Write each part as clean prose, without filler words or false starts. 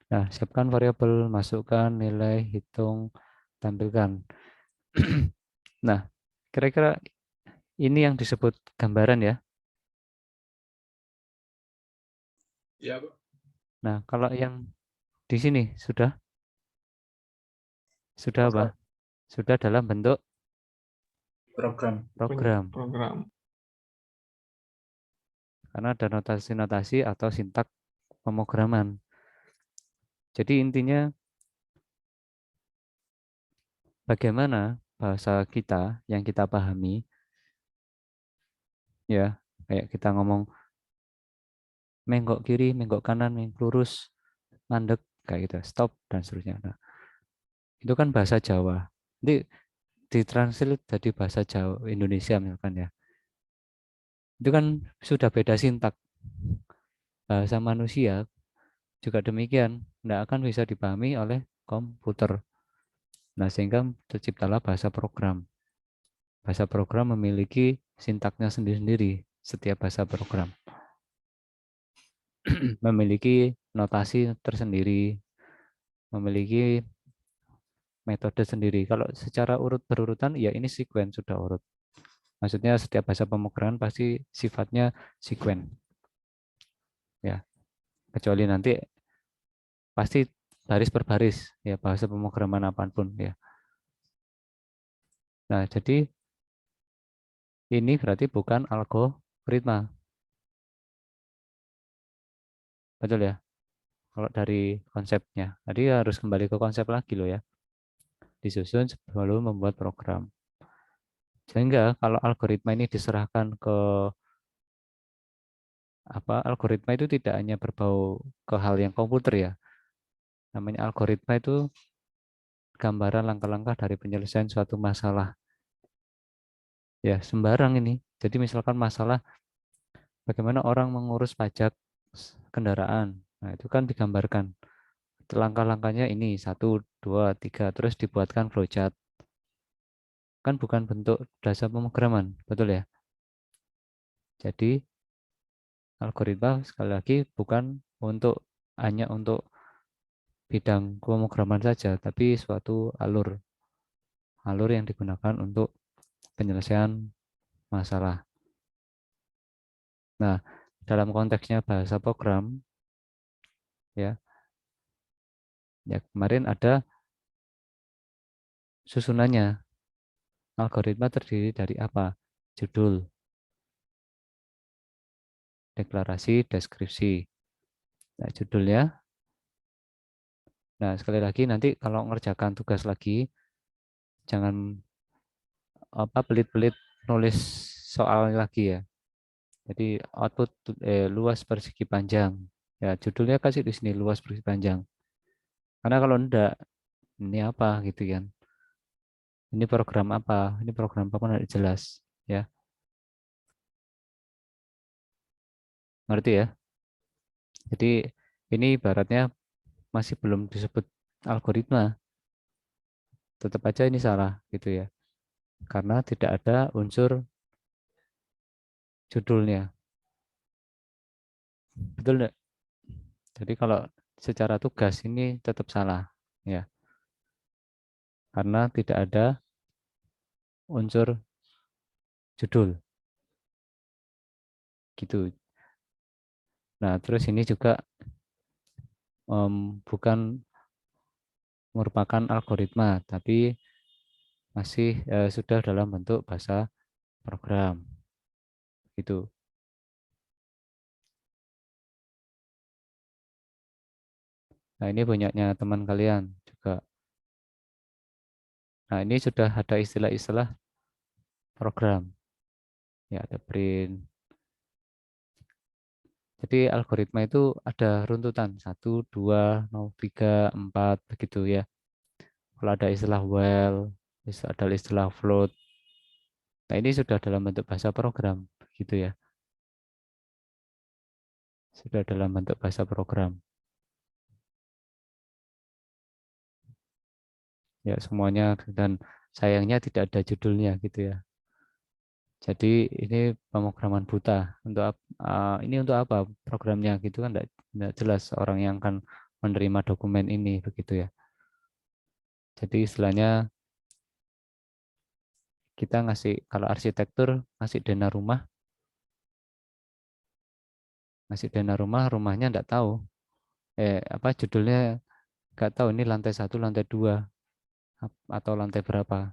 Nah, siapkan variabel, masukkan nilai, hitung, tampilkan. Nah, kira-kira ini yang disebut gambaran ya. Ya, Pak. Nah, kalau yang di sini sudah apa? Program. Sudah dalam bentuk Program. program. Program. Karena ada notasi-notasi atau sintak pemrograman. Jadi intinya bagaimana bahasa kita yang kita pahami, ya, kayak kita ngomong menggok kiri, menggok kanan, lurus, mandek, kayak gitu, stop, dan seterusnya. Nah, itu kan bahasa Jawa. Nanti ditranslate jadi bahasa Jawa Indonesia misalkan ya. Itu kan sudah beda sintak. Bahasa manusia juga demikian, tidak akan bisa dipahami oleh komputer. Nah, sehingga terciptalah bahasa program. Bahasa program memiliki sintaknya sendiri-sendiri, setiap bahasa program. Memiliki notasi tersendiri, memiliki metode sendiri. Kalau secara urut berurutan, ya ini sekuen sudah urut. Maksudnya setiap bahasa pemrograman pasti sifatnya sekuen. Ya, kecuali nanti pasti baris per baris ya bahasa pemrograman apapun ya. Nah, jadi ini berarti bukan algoritma. Betul ya? Kalau dari konsepnya. Tadi harus kembali ke konsep lagi loh ya. Disusun sebelum membuat program. Sehingga kalau algoritma ini diserahkan ke algoritma itu tidak hanya berbau ke hal yang komputer ya. Namanya algoritma itu gambaran langkah-langkah dari penyelesaian suatu masalah. Ya, sembarang ini. Jadi misalkan masalah bagaimana orang mengurus pajak kendaraan. Nah, itu kan digambarkan. Langkah-langkahnya ini, satu, dua, tiga, terus dibuatkan flowchart. Kan bukan bentuk dasar pemrograman, betul ya? Jadi, algoritma sekali lagi bukan hanya untuk bidang pemrograman saja, tapi suatu alur yang digunakan untuk penyelesaian masalah. Nah, dalam konteksnya bahasa program, ya, kemarin ada susunannya. Algoritma terdiri dari apa? Judul, deklarasi, deskripsi. Nah, judulnya. Nah, sekali lagi nanti kalau ngerjakan tugas lagi, jangan pelit-pelit nulis soal lagi ya. Jadi output luas persegi panjang. Ya, judulnya kasih di sini luas persegi panjang. Karena kalau enggak, ini apa gitu kan. Ini program apa? Ini program apa enggak jelas ya. Ngerti ya? Jadi ini ibaratnya masih belum disebut algoritma. Tetap aja ini salah gitu ya. Karena tidak ada unsur judulnya. Betul enggak? Jadi kalau secara tugas ini tetap salah ya. Karena tidak ada unsur judul gitu. Nah, terus ini juga bukan merupakan algoritma, tapi masih sudah dalam bentuk bahasa program gitu. Nah, ini banyaknya teman kalian juga. Nah, ini sudah ada istilah-istilah program. Ya, ada print. Jadi algoritma itu ada runtutan 1, 2, 0, 3, 4 begitu ya. Kalau ada istilah while, ada istilah float. Nah, ini sudah dalam bentuk bahasa program gitu ya. Sudah dalam bentuk bahasa program. Ya, semuanya dan sayangnya tidak ada judulnya gitu ya. Jadi ini pemrograman buta untuk ini untuk apa programnya gitu kan tidak jelas orang yang akan menerima dokumen ini begitu ya. Jadi istilahnya kita ngasih, kalau arsitektur ngasih dana rumah, rumahnya enggak tahu apa judulnya, nggak tahu ini lantai 1, lantai 2 atau lantai berapa,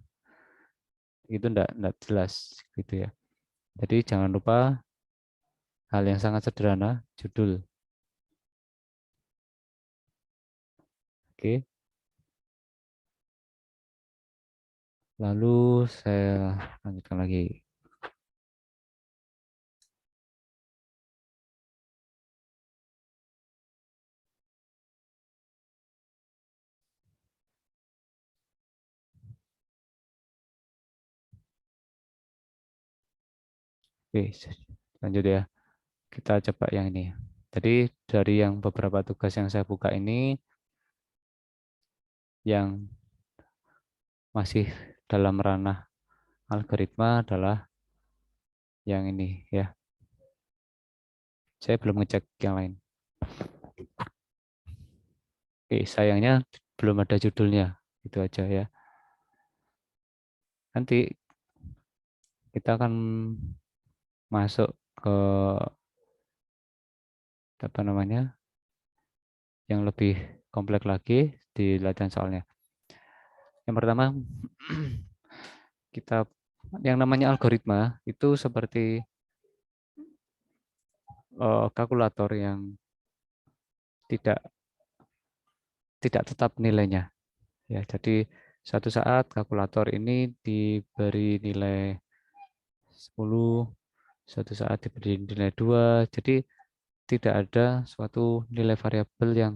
itu enggak jelas gitu ya. Jadi jangan lupa hal yang sangat sederhana, judul. Oke, lalu saya lanjutkan lagi. Oke, lanjut ya. Kita coba yang ini. Jadi dari yang beberapa tugas yang saya buka ini, yang masih dalam ranah algoritma adalah yang ini ya. Saya belum ngecek yang lain. Oke, sayangnya belum ada judulnya. Itu aja ya. Nanti kita akan masuk ke apa namanya, yang lebih kompleks lagi di latihan soalnya. Yang pertama, kita yang namanya algoritma itu seperti kalkulator yang tidak tidak tetap nilainya ya. Jadi suatu saat kalkulator ini diberi nilai 10, suatu saat diberi nilai 2. Jadi tidak ada suatu nilai variabel yang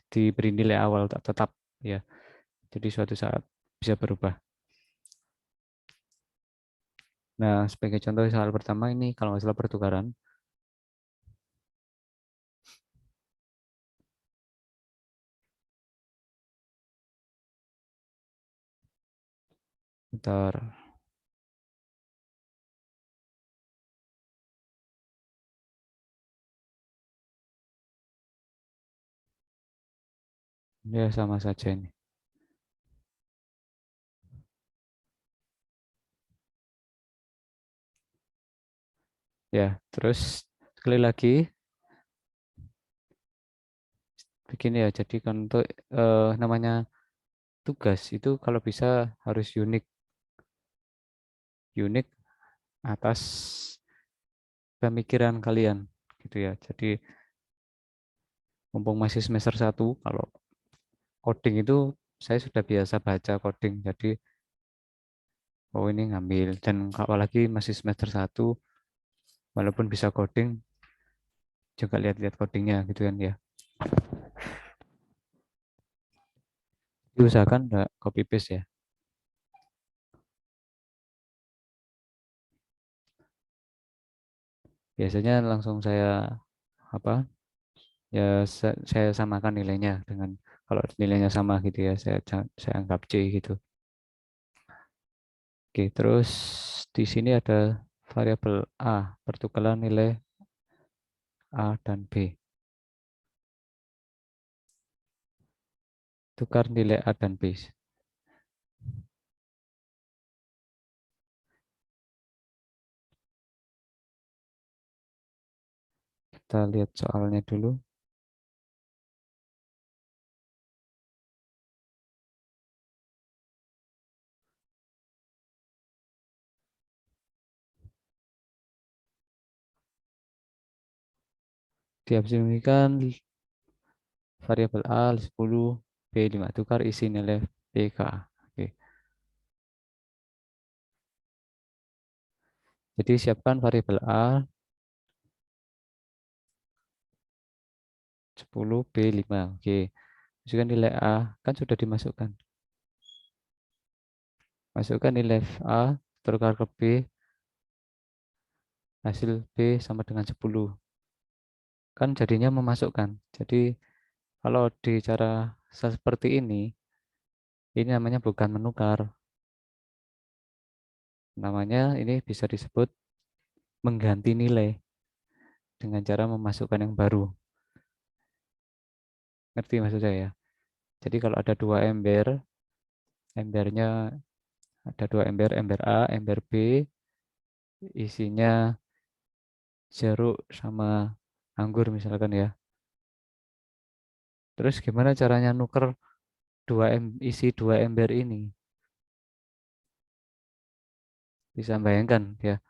diberi nilai awal tak tetap ya. Jadi suatu saat bisa berubah. Nah, sebagai contoh soal pertama ini kalau nggak salah pertukaran. Bentar. Ya sama saja ini. Ya, terus sekali lagi begini ya. Jadi kan untuk namanya tugas itu kalau bisa harus unik, unik atas pemikiran kalian gitu ya. Jadi mumpung masih semester 1, kalau coding itu saya sudah biasa baca coding. Jadi oh ini ngambil, dan apalagi masih semester 1 walaupun bisa coding juga lihat-lihat codingnya gitu kan ya. Diusahakan enggak copy paste ya. Biasanya langsung saya apa ya, saya samakan nilainya dengan, kalau nilainya sama gitu ya, saya anggap C gitu. Oke, terus di sini ada variabel A, pertukaran nilai A dan B. Tukar nilai A dan B. Kita lihat soalnya dulu. Diasumsikan variabel A 10, B 5, tukar isi nilai PK. Oke. Jadi siapkan variabel A 10, B 5. Oke. Masukkan nilai A, kan sudah dimasukkan. Masukkan nilai A, tukar ke B, hasil B sama dengan 10. Kan jadinya memasukkan. Jadi kalau di cara seperti ini namanya bukan menukar. Namanya ini bisa disebut mengganti nilai dengan cara memasukkan yang baru. Ngerti maksud saya ya? Jadi kalau ada dua ember, embernya ada dua ember, ember A, ember B, isinya jeruk sama anggur misalkan ya. Terus gimana caranya nuker isi dua ember ini? Bisa bayangkan ya.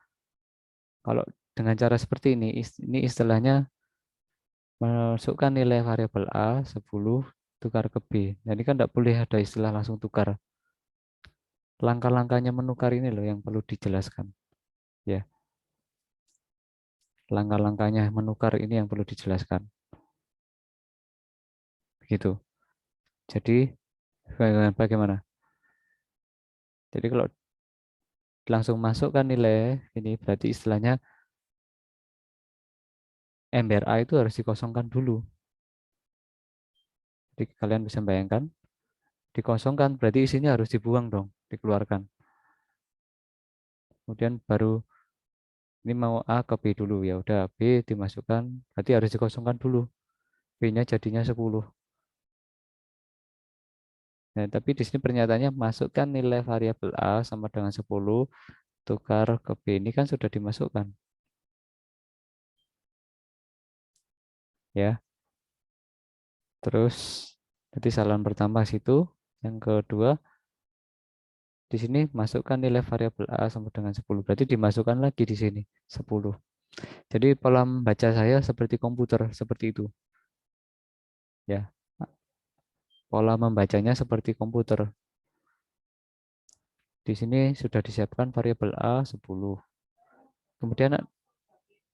Kalau dengan cara seperti ini istilahnya masukkan nilai variabel A 10 tukar ke B. Nah, ini kan tidak boleh ada istilah langsung tukar. Langkah-langkahnya menukar ini loh yang perlu dijelaskan. Ya, langkah-langkahnya menukar ini yang perlu dijelaskan. Begitu. Jadi bagaimana? Jadi kalau langsung masukkan nilai ini berarti istilahnya ember A itu harus dikosongkan dulu. Jadi kalian bisa bayangkan, dikosongkan berarti isinya harus dibuang dong, dikeluarkan. Kemudian baru ini mau A ke B dulu ya udah B dimasukkan, berarti harus dikosongkan dulu. B-nya jadinya 10. Nah, tapi di sini pernyataannya masukkan nilai variabel A sama dengan 10 tukar ke B ini kan sudah dimasukkan ya. Terus jadi salam pertama situ, yang kedua di sini masukkan nilai variabel A sama dengan 10. Berarti dimasukkan lagi di sini 10. Jadi pola membaca saya seperti komputer, seperti itu. Ya, pola membacanya seperti komputer. Di sini sudah disiapkan variabel A 10. Kemudian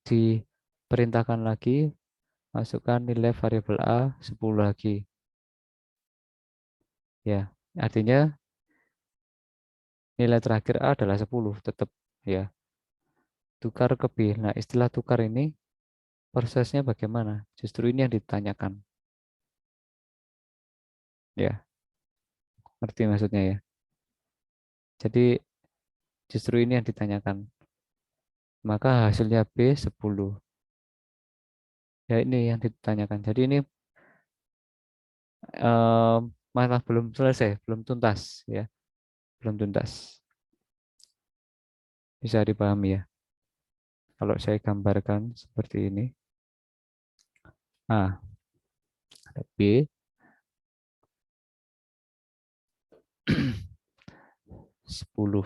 diperintahkan lagi masukkan nilai variabel A 10 lagi. Ya, artinya nilai terakhir A adalah 10 tetap ya. Tukar ke B. Nah, istilah tukar ini prosesnya bagaimana? Justru ini yang ditanyakan. Ya, ngerti maksudnya ya. Jadi justru ini yang ditanyakan. Maka hasilnya B 10. Ya ini yang ditanyakan. Jadi ini malah belum selesai, belum tuntas ya, belum tuntas. Bisa dipahami ya. Kalau saya gambarkan seperti ini. A, ada B 10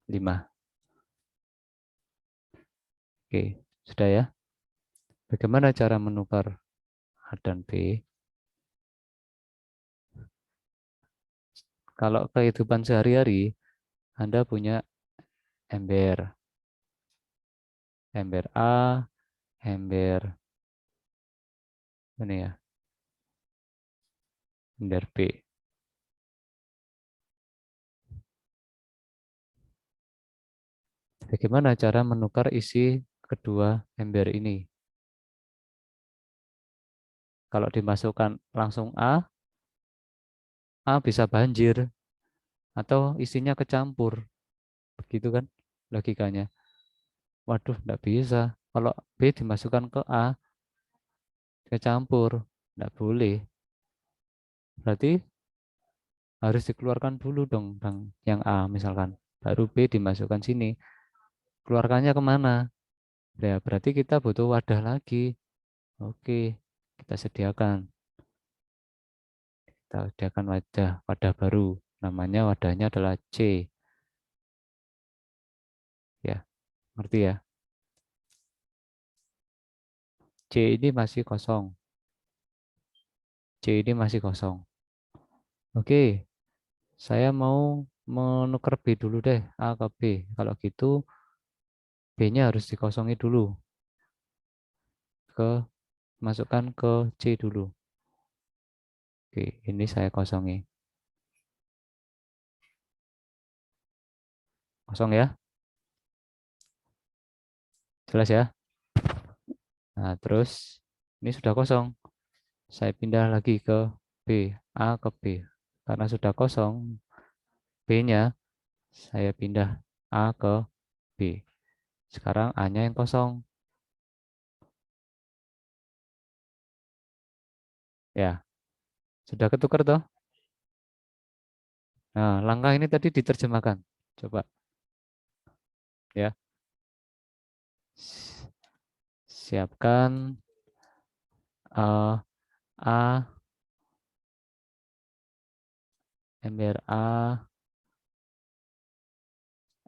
5. Oke, sudah ya. Bagaimana cara menukar A dan B? Kalau kehidupan sehari-hari, Anda punya ember, ember A, ember ini ya, ember B. Bagaimana cara menukar isi kedua ember ini? Kalau dimasukkan langsung A bisa banjir atau isinya kecampur, begitu kan logikanya. Waduh, enggak bisa. Kalau B dimasukkan ke A, kecampur, enggak boleh. Berarti harus dikeluarkan dulu dong, Bang, yang A misalkan. Baru B dimasukkan sini. Keluarkannya kemana? Ya, berarti kita butuh wadah lagi. Oke, kita sediakan. Kita sediakan wadah baru. Namanya wadahnya adalah C. Ya, ngerti ya? C ini masih kosong. C ini masih kosong. Oke, saya mau menukar B dulu deh, A ke B. Kalau gitu, B-nya harus dikosongi dulu. Ke Masukkan ke C dulu. Oke, ini saya kosongi. Kosong ya. Jelas ya. Nah, terus ini sudah kosong. Saya pindah lagi ke B, A ke B. Karena sudah kosong, B-nya saya pindah A ke B. Sekarang A-nya yang kosong. Ya, sudah ketukar toh? Nah, langkah ini tadi diterjemahkan. Coba ya. Siapkan A, ember A,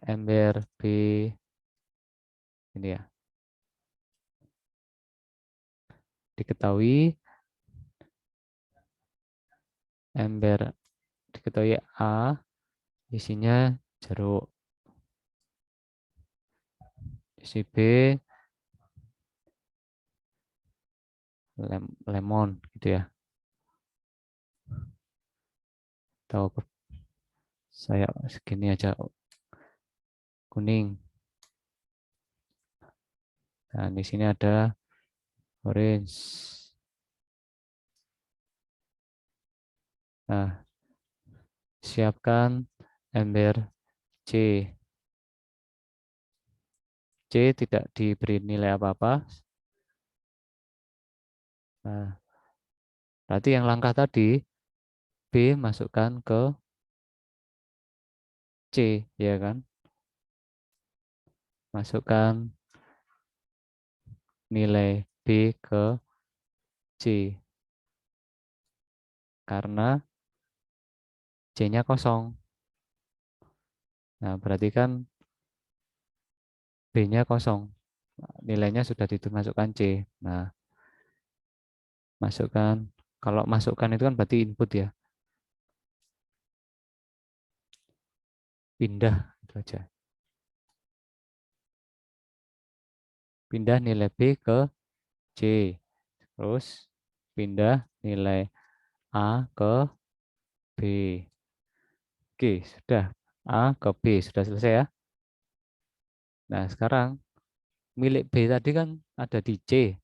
ember B, ini ya. Diketahui ember diketahui A isinya jeruk, isi B lemon gitu ya. Tahu saya segini aja kuning. Nah, di sini ada orange. Nah, siapkan ember C. C tidak diberi nilai apa-apa. Nah, berarti yang langkah tadi B masukkan ke C, ya kan? Masukkan nilai B ke C karena C-nya kosong. Nah, berarti kan B-nya kosong. Nilainya sudah dimasukkan C. Nah, masukkan. Kalau masukkan itu kan berarti input ya. Pindah itu aja. Pindah nilai B ke C. Terus pindah nilai A ke B. Oke, sudah. A ke B sudah selesai ya. Nah, sekarang milik B tadi kan ada di C.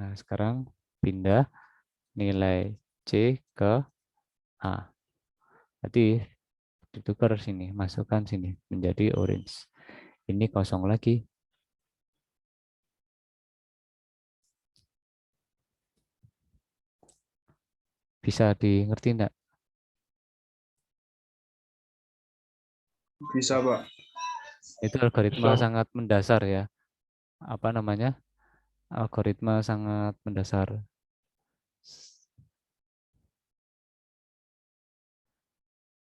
Nah, sekarang pindah nilai C ke A. Jadi ditukar sini, masukkan sini menjadi orange. Ini kosong lagi. Bisa di ngerti enggak? Bisa, Pak. Itu algoritma Bisa. sangat mendasar ya. Apa namanya? Algoritma sangat mendasar.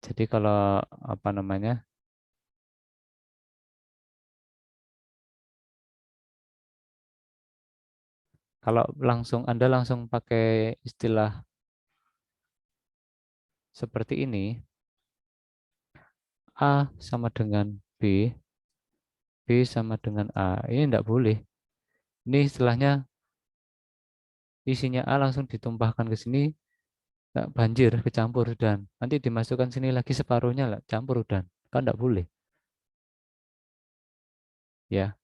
Jadi kalau apa namanya? Kalau langsung Anda langsung pakai istilah seperti ini, A sama dengan B, B sama dengan A. Ini enggak boleh. Ini istilahnya isinya A langsung ditumpahkan ke sini, nggak banjir, kecampur dan nanti dimasukkan sini lagi separuhnya lah, campur dan kan enggak boleh. Ya,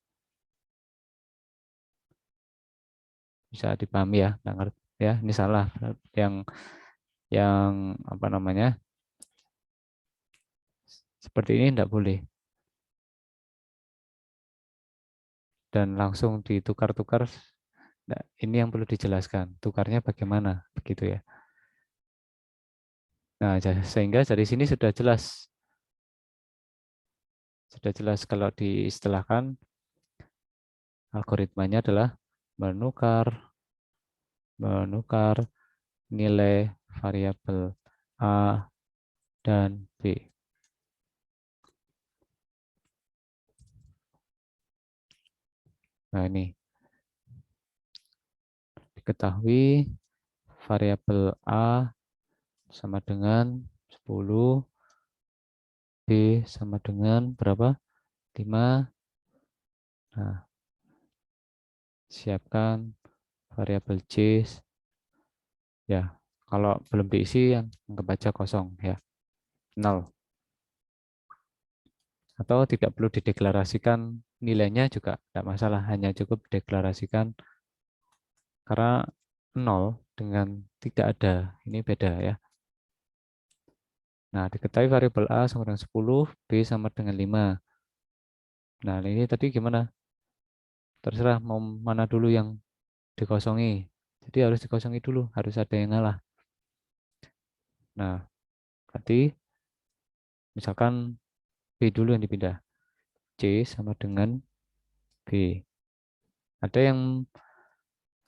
bisa dipahami ya, nggak ngerti ya. Ini salah yang apa namanya seperti ini enggak boleh dan langsung ditukar-tukar. Nah, ini yang perlu dijelaskan. Tukarnya bagaimana begitu ya. Nah, sehingga dari sini sudah jelas kalau diistilahkan algoritmanya adalah menukar menukar nilai variabel A dan B. Nah, ini diketahui variabel A sama dengan 10, B sama dengan berapa? 5. Nah, siapkan variabel C. Ya, kalau belum diisi anggap aja kosong ya, 0. Atau tidak perlu dideklarasikan nilainya juga tidak masalah, hanya cukup deklarasikan karena 0 dengan tidak ada, ini beda ya. Nah, diketahui variabel A sama dengan 10, B sama dengan 5. Nah, ini tadi gimana? Terserah mau mana dulu yang dikosongi. Jadi harus dikosongi dulu, harus ada yang ngalah. Nah, berarti misalkan B dulu yang dipindah. C sama dengan B. Ada yang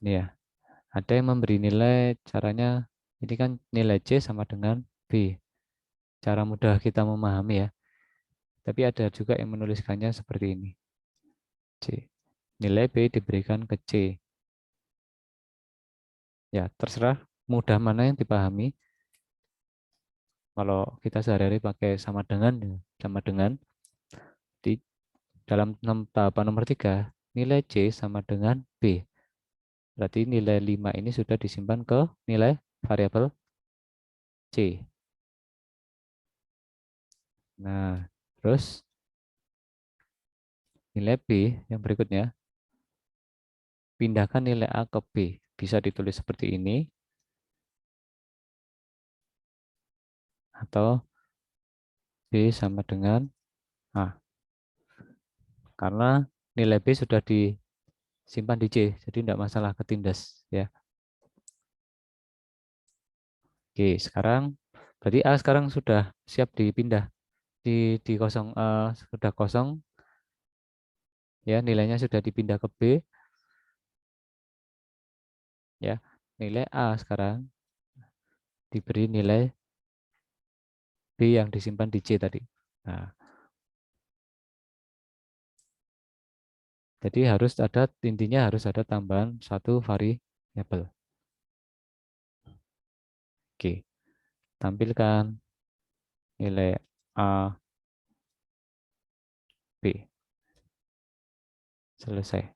ini ya, ada yang memberi nilai caranya ini kan nilai C sama dengan B. Cara mudah kita memahami ya. Tapi ada juga yang menuliskannya seperti ini. C. Nilai B diberikan ke C. Ya, terserah mudah mana yang dipahami. Kalau kita sehari-hari pakai sama dengan, ya, sama dengan di dalam tahapan nomor 3, nilai C sama dengan B. Berarti nilai 5 ini sudah disimpan ke nilai variabel C. Nah, terus nilai B yang berikutnya, pindahkan nilai A ke B. Bisa ditulis seperti ini, atau B sama dengan A. Karena nilai B sudah disimpan di C, jadi tidak masalah ketindas. Ya. Oke, sekarang berarti A sekarang sudah siap dipindah. Di kosong, sudah kosong, ya nilainya sudah dipindah ke B. Ya, nilai A sekarang diberi nilai B yang disimpan di C tadi. Nah, jadi harus ada, intinya harus ada tambahan satu variabel. Oke, tampilkan nilai A, B. Selesai.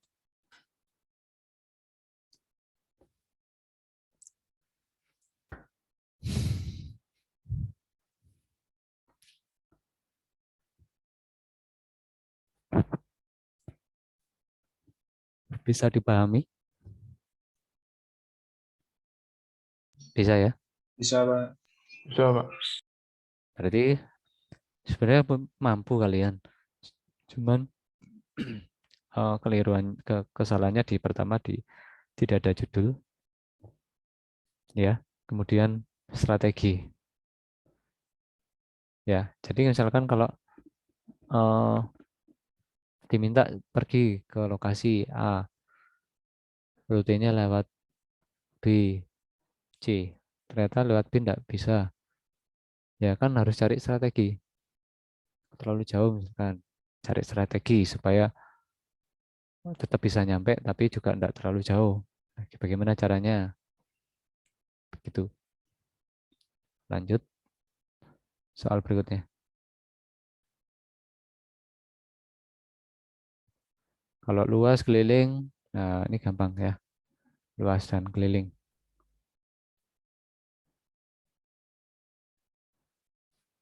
Bisa dipahami? Bisa ya? Bisa, Pak. Bisa, Pak. Berarti sebenarnya mampu kalian. Cuman kesalahannya di pertama tidak ada judul, ya. Kemudian strategi, ya. Jadi misalkan kalau eh, diminta pergi ke lokasi A, rutenya lewat B, C, ternyata lewat B tidak bisa, ya kan harus cari strategi. Terlalu jauh misalkan, cari strategi supaya tetap bisa nyampe tapi juga tidak terlalu jauh. Nah, bagaimana caranya? Begitu. Lanjut soal berikutnya. Kalau luas keliling, nah ini gampang ya. Luas dan keliling.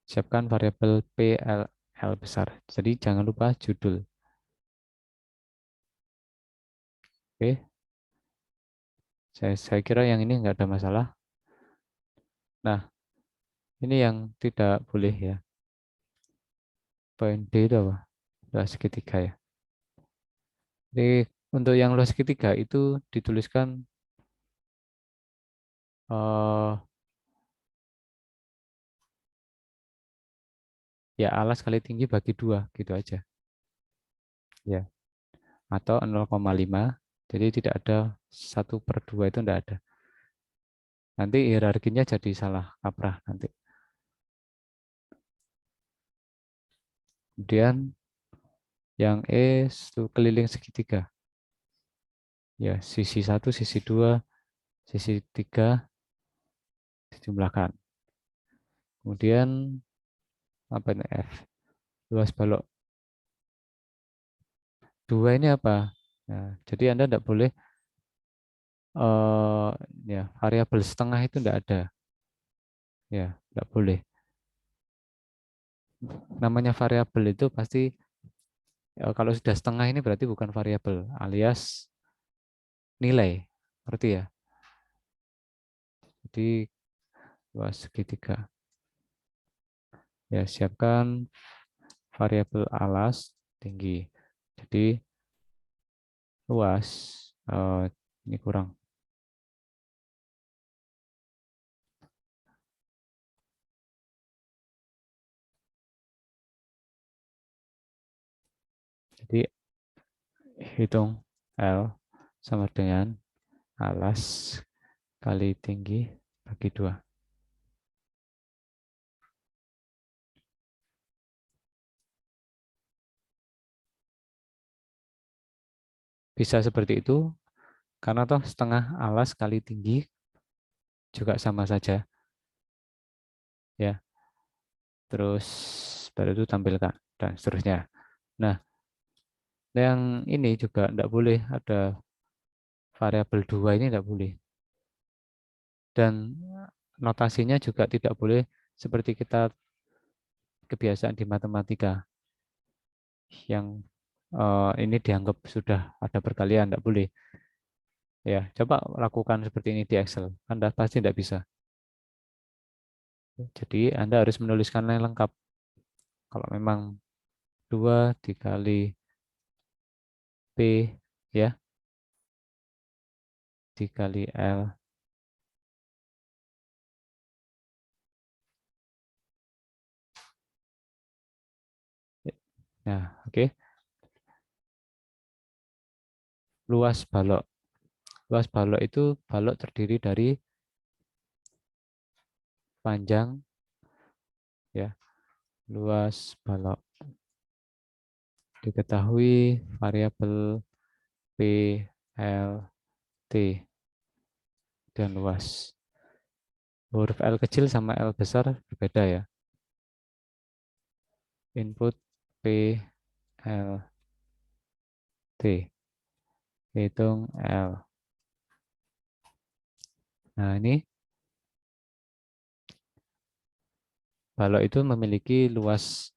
Siapkan variabel PLL besar. Jadi jangan lupa judul. Oke, saya kira yang ini nggak ada masalah. Nah, ini yang tidak boleh ya. Poin D itu apa? Luas segitiga ya. Jadi untuk yang luas segitiga itu dituliskan ya alas kali tinggi bagi 2 gitu aja. Ya, atau 0,5. Jadi tidak ada 1/2 itu tidak ada. Nanti hierarkinya jadi salah kaprah nanti. Kemudian yang E keliling segitiga. Ya, sisi 1, sisi 2, sisi 3 dijumlahkan. Kemudian apa ini F? Luas balok 2 ini apa? Nah, jadi Anda tidak boleh ya variabel setengah itu tidak ada. Ya, tidak boleh. Namanya variabel itu pasti kalau sudah setengah ini berarti bukan variabel alias nilai. Berarti ya. Jadi luas segitiga. Ya, siapkan variabel alas tinggi. Jadi luas ini kurang. Jadi hitung L sama dengan alas kali tinggi bagi 2. Bisa seperti itu karena toh setengah alas kali tinggi juga sama saja ya. Terus baru itu tampilkan dan seterusnya. Nah, yang ini juga tidak boleh ada variabel 2 ini tidak boleh. Dan notasinya juga tidak boleh seperti kita kebiasaan di matematika yang ini dianggap sudah ada perkalian, tidak boleh. Ya, coba lakukan seperti ini di Excel. Anda pasti tidak bisa. Jadi Anda harus menuliskan yang lengkap. Kalau memang 2 dikali P ya, dikali L. Nah, oke. Luas balok. Luas balok itu balok terdiri dari panjang ya, luas balok. Diketahui variabel P, L, T dan luas. Huruf L kecil sama L besar berbeda ya. Input P, L, T. Hitung L. Nah, ini balok itu memiliki luas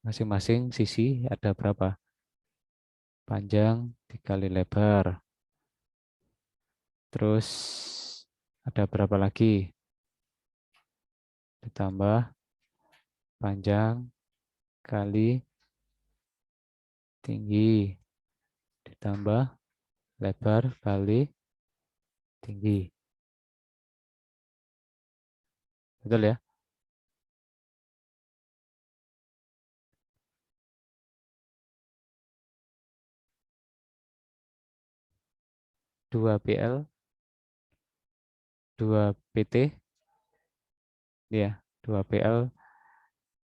masing-masing sisi ada berapa? Panjang dikali lebar. Terus ada berapa lagi? Ditambah panjang kali tinggi. Ditambah lebar kali tinggi. Betul ya? 2PL, 2PT, ya, 2PL.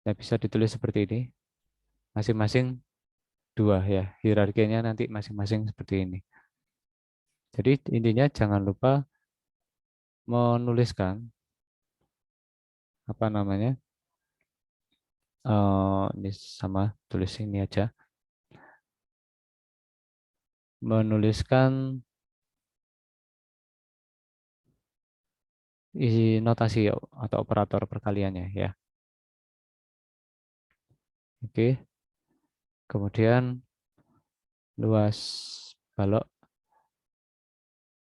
Nah, bisa ditulis seperti ini. Masing-masing 2 ya. Hierarkinya nanti masing-masing seperti ini. Jadi intinya jangan lupa menuliskan apa namanya? Ini sama tulis ini aja. Menuliskan isi notasi atau operator perkaliannya ya. Oke. Kemudian luas balok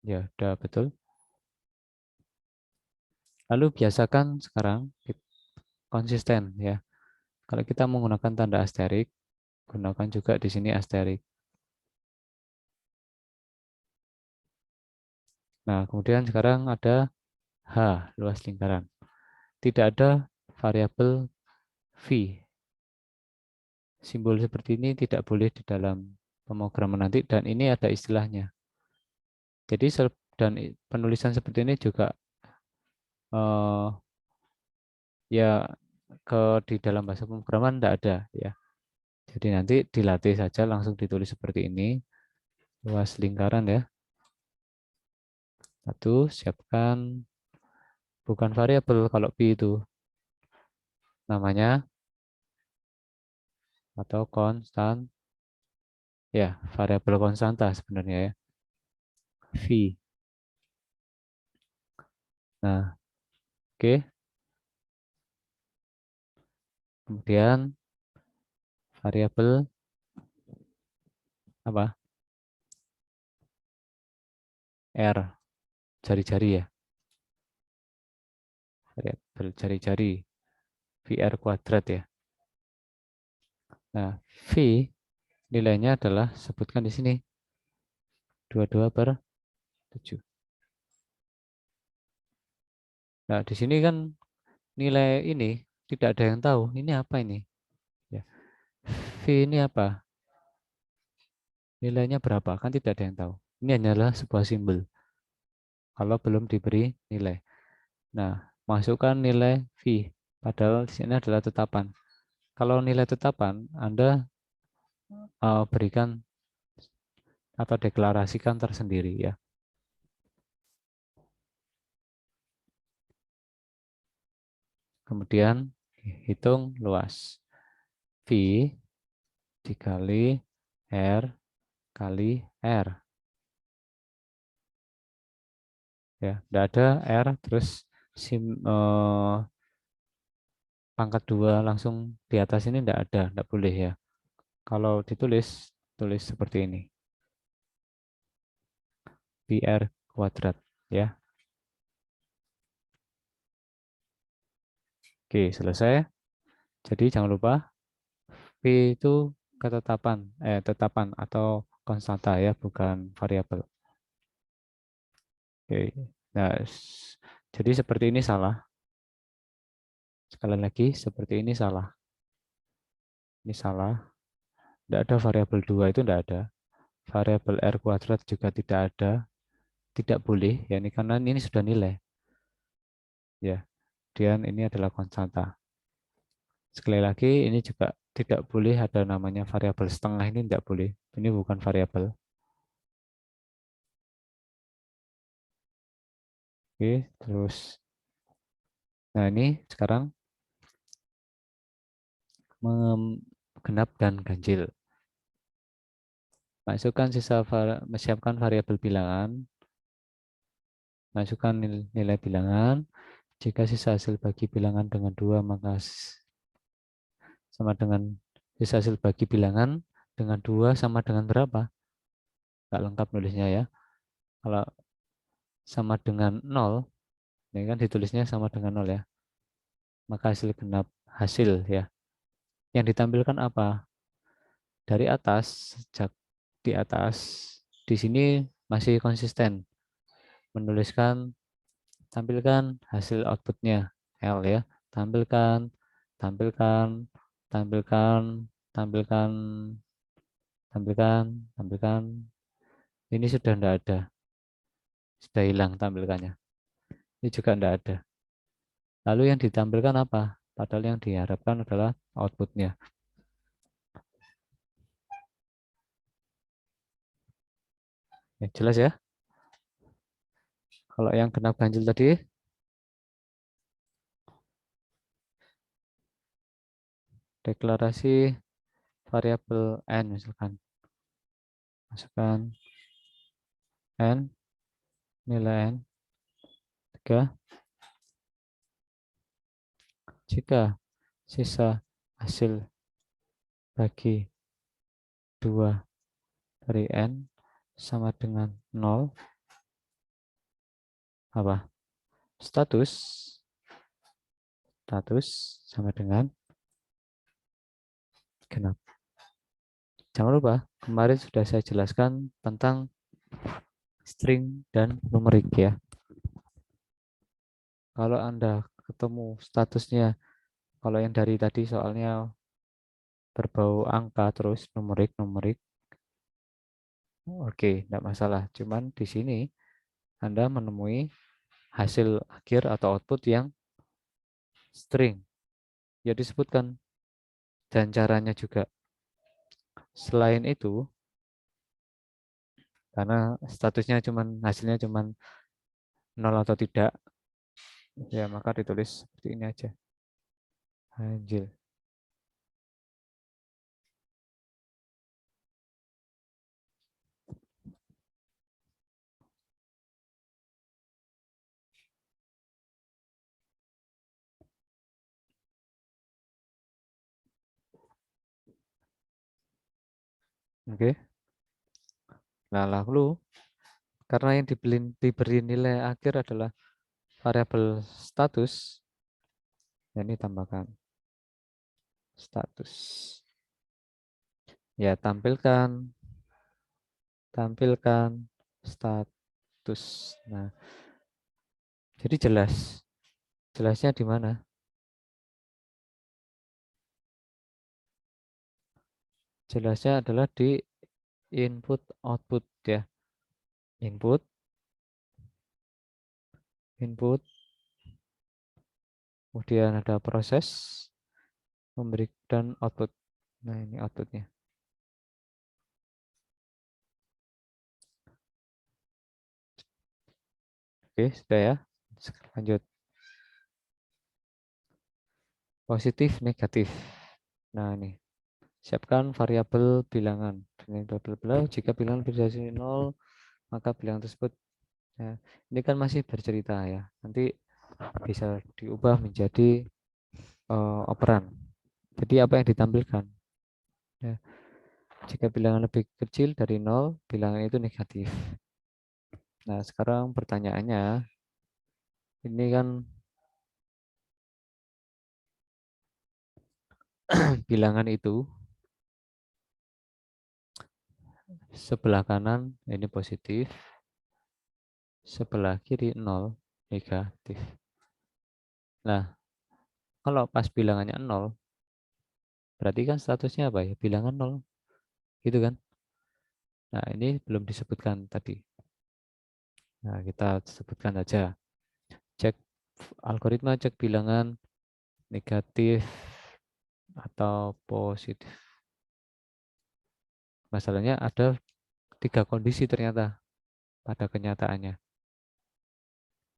ya udah betul. Lalu biasakan sekarang konsisten ya. Kalau kita menggunakan tanda asterik, gunakan juga di sini asterik. Nah, kemudian sekarang ada H, luas lingkaran. Tidak ada variabel V. Simbol seperti ini tidak boleh di dalam pemrograman nanti dan ini ada istilahnya. Jadi dan penulisan seperti ini juga eh, ya di dalam bahasa pemrograman tidak ada ya. Jadi nanti dilatih saja langsung ditulis seperti ini. Luas lingkaran ya. Satu, siapkan bukan variabel kalau pi itu namanya atau konstan ya, variabel konstanta sebenarnya ya. V. Nah, oke. Kemudian variabel apa? R, jari-jari ya. Variabel jari-jari. VR kuadrat ya. Nah, V nilainya adalah sebutkan di sini 22/7. Nah, di sini kan nilai ini tidak ada yang tahu. Ini apa ini? Ya. V ini apa? Nilainya berapa? Kan tidak ada yang tahu. Ini hanyalah sebuah simbol kalau belum diberi nilai. Nah, masukkan nilai V. Padahal di sini adalah tetapan. Kalau nilai tetapan, Anda berikan atau deklarasikan tersendiri ya. Kemudian hitung luas. V dikali R kali R. Ya, tidak ada R terus pangkat 2 langsung di atas ini tidak ada, tidak boleh ya. Kalau ditulis, tulis seperti ini. PR kuadrat ya. Oke, selesai. Jadi jangan lupa P itu ketetapan, tetapan atau konstanta ya, bukan variabel. Oke. Nah, jadi seperti ini salah. Sekali lagi, seperti ini salah. Ini salah. Tidak ada variabel 2 itu tidak ada. Variabel R kuadrat juga tidak ada. Tidak boleh, ya ini karena ini sudah nilai. Ya, dan ini adalah konstanta. Sekali lagi, ini juga tidak boleh ada namanya variabel setengah, ini tidak boleh. Ini bukan variabel. Oke, terus. Nah, ini sekarang genap dan ganjil. Masukkan siapkan variabel bilangan. Masukkan nilai bilangan. Jika sisa hasil bagi bilangan dengan 2, maka sama dengan sisa hasil bagi bilangan dengan 2 sama dengan berapa? Nggak lengkap nulisnya ya. Kalau sama dengan 0, ini kan ditulisnya sama dengan 0 ya. Maka hasil genap hasil ya. Yang ditampilkan apa? Dari atas, sejak di atas, di sini masih konsisten menuliskan, tampilkan hasil outputnya L ya, tampilkan, tampilkan, tampilkan, tampilkan, tampilkan, tampilkan. Ini sudah tidak ada, sudah hilang tampilkannya. Ini juga tidak ada. Lalu yang ditampilkan apa? Padahal yang diharapkan adalah outputnya. Ya, jelas ya. Kalau yang genap ganjil tadi, deklarasi variabel n misalkan, masukkan n, nilai n 3. Jika sisa hasil bagi 2 dari n sama dengan 0, apa? Status sama dengan genap. Jangan lupa, kemarin sudah saya jelaskan tentang string dan numerik ya. Kalau Anda ketemu statusnya, kalau yang dari tadi soalnya berbau angka terus numerik, oke, tidak masalah. Cuman di sini Anda menemui hasil akhir atau output yang string. Ya disebutkan dan caranya juga. Selain itu, karena statusnya cuman hasilnya cuman 0 atau tidak, ya maka ditulis seperti ini aja. Anjil. Oke. Nah, lalu karena yang diberi nilai akhir adalah variabel status, ya ini tambahkan status. Ya, tampilkan status. Nah, jadi jelas. Jelasnya di mana? Jelasnya adalah di input output ya. Input, input, kemudian ada proses memberikan output. Nah, ini outputnya. Oke, sudah ya. Lanjut. Positif, negatif. Nah, ini. Siapkan variabel bilangan. Dengan bla jika bilangan berdasarkan 0, maka bilangan tersebut, ya, ini kan masih bercerita ya. Nanti bisa diubah menjadi operan. Jadi apa yang ditampilkan? Ya, jika bilangan lebih kecil dari 0, bilangan itu negatif. Nah, sekarang pertanyaannya, ini kan bilangan itu sebelah kanan ini positif, sebelah kiri 0 negatif. Nah, kalau pas bilangannya 0, berarti kan statusnya apa ya? Bilangan 0, gitu kan? Nah, ini belum disebutkan tadi. Nah, kita sebutkan aja. Cek algoritma, cek bilangan negatif atau positif. Masalahnya ada 3 kondisi ternyata pada kenyataannya.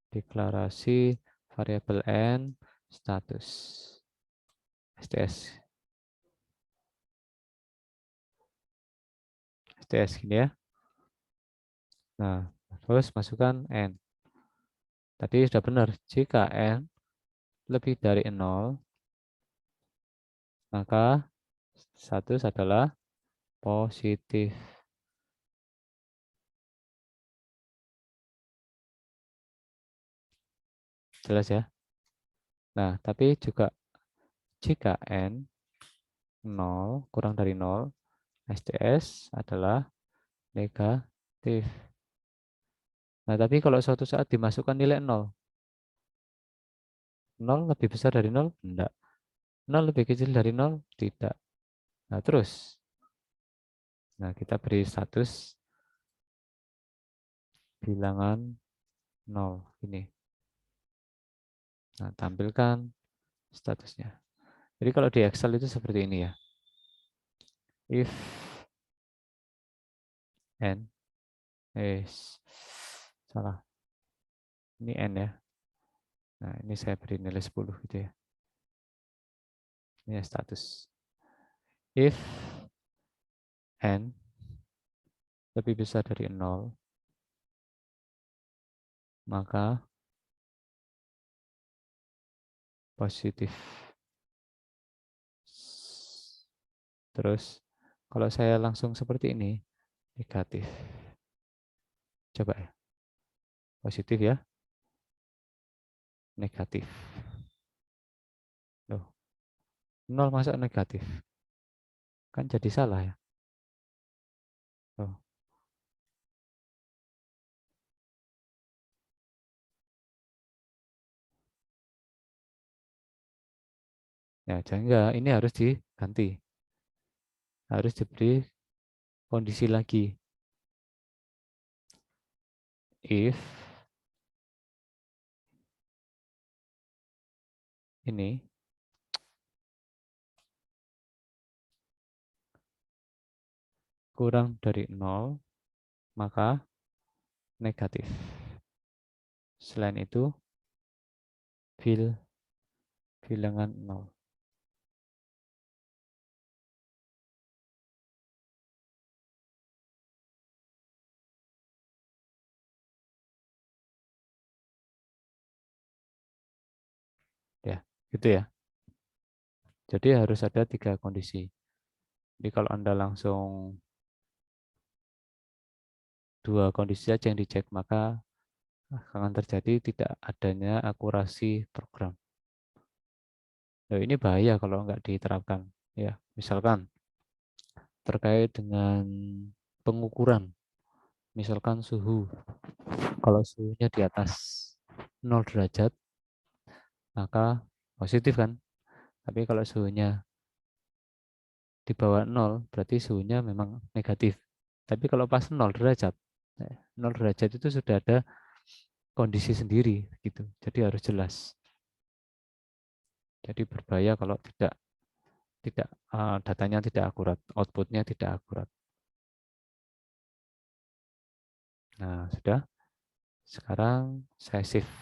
Deklarasi variabel n status STS. STS gini ya. Nah, terus masukkan n. Tadi sudah benar, jika n lebih dari 0, maka status adalah positif. Jelas ya? Nah, tapi juga jika n 0 kurang dari 0, STS adalah negatif. Nah, tapi kalau suatu saat dimasukkan nilai 0, 0 lebih besar dari 0? Enggak. 0 lebih kecil dari 0? Tidak. Nah, terus. Nah, kita beri status bilangan 0. Ini. Nah, tampilkan statusnya. Jadi kalau di Excel itu seperti ini ya. If n, salah. Ini n ya. Nah, ini saya beri nilai 10 gitu ya. Ini status. If n lebih besar dari 0, maka positif. Terus kalau saya langsung seperti ini, negatif. Coba ya. Positif ya, negatif. Loh, 0 masa negatif? Kan jadi salah ya. Loh, ya jangan enggak, ini harus diganti. Harus diberi kondisi lagi. If ini kurang dari 0, maka negatif. Selain itu, bilangan 0. Ya, gitu ya. Jadi harus ada 3 kondisi. Jadi kalau Anda langsung 2 kondisi saja yang dicek, maka akan terjadi tidak adanya akurasi program. Nah, ini bahaya kalau nggak diterapkan. Ya, misalkan terkait dengan pengukuran, misalkan suhu. Kalau suhunya di atas 0 derajat, maka positif kan. Tapi kalau suhunya di bawah 0 berarti suhunya memang negatif. Tapi kalau pas 0 derajat, 0 derajat itu sudah ada kondisi sendiri gitu. Jadi harus jelas. Jadi berbahaya kalau tidak datanya tidak akurat, outputnya tidak akurat. Nah, sudah. Sekarang saya save.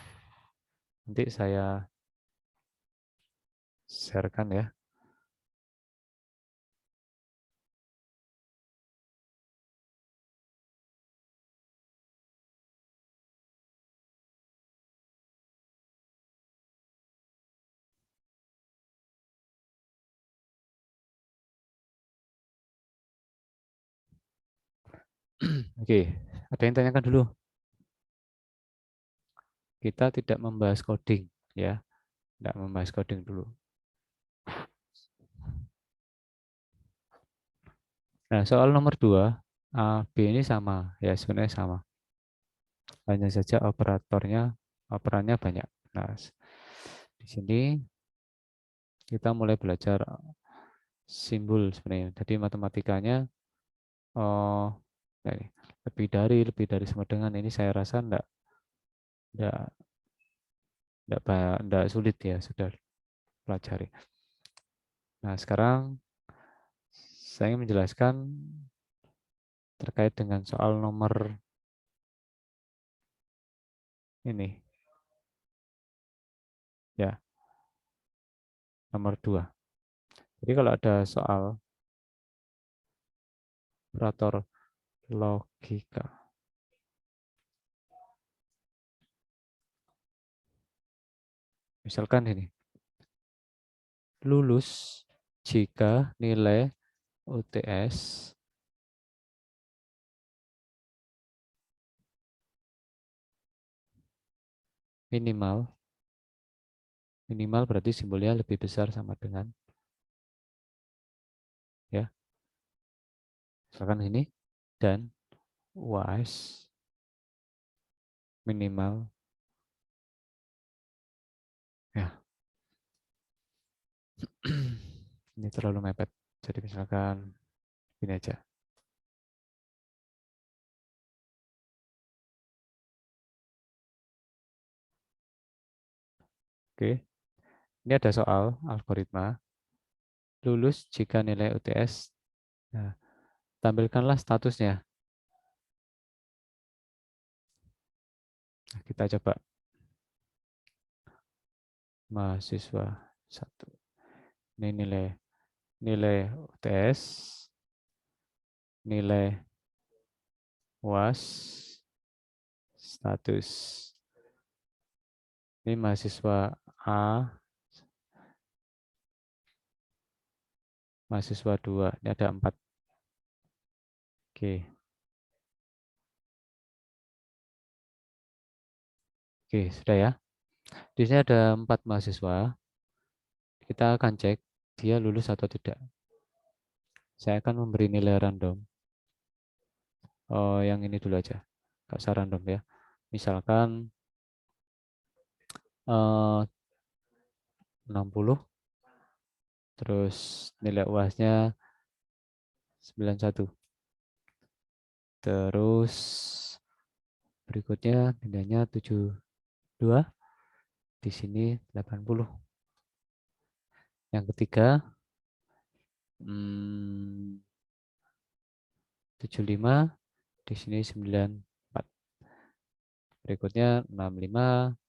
Nanti saya sharekan ya. Oke, ada yang tanyakan dulu. Kita tidak membahas coding ya. Tidak membahas coding dulu. Nah, soal nomor 2, A, B ini sama ya, sebenarnya sama. Hanya saja operannya banyak. Nah, di sini kita mulai belajar simbol sebenarnya. Jadi matematikanya oh, ini, lebih dari sama dengan ini saya rasa enggak, enggak sulit ya, sudah pelajari. Nah, sekarang saya ingin menjelaskan terkait dengan soal nomor ini. Ya, nomor 2. Jadi kalau ada soal operator logika. Misalkan ini, lulus jika nilai UTS minimal berarti simbolnya lebih besar sama dengan ya. Misalkan ini dan UAS minimal ya. Ini terlalu mepet. Jadi misalkan ini aja. Oke. Ini ada soal algoritma lulus jika nilai UTS. Nah, tampilkanlah statusnya. Nah, kita coba mahasiswa 1. Ini nilai UTS, nilai UAS, status. Ini mahasiswa A, mahasiswa 2. Ini ada 4. Oke. Oke, sudah ya. Di sini ada 4 mahasiswa. Kita akan cek dia lulus atau tidak. Saya akan memberi nilai random. Oh, yang ini dulu aja. Gak usah random ya. Misalkan 60. Terus nilai UAS-nya 91. Terus berikutnya nilainya 72. Di sini 80. Yang ketiga 75. Di sini 94. Berikutnya 65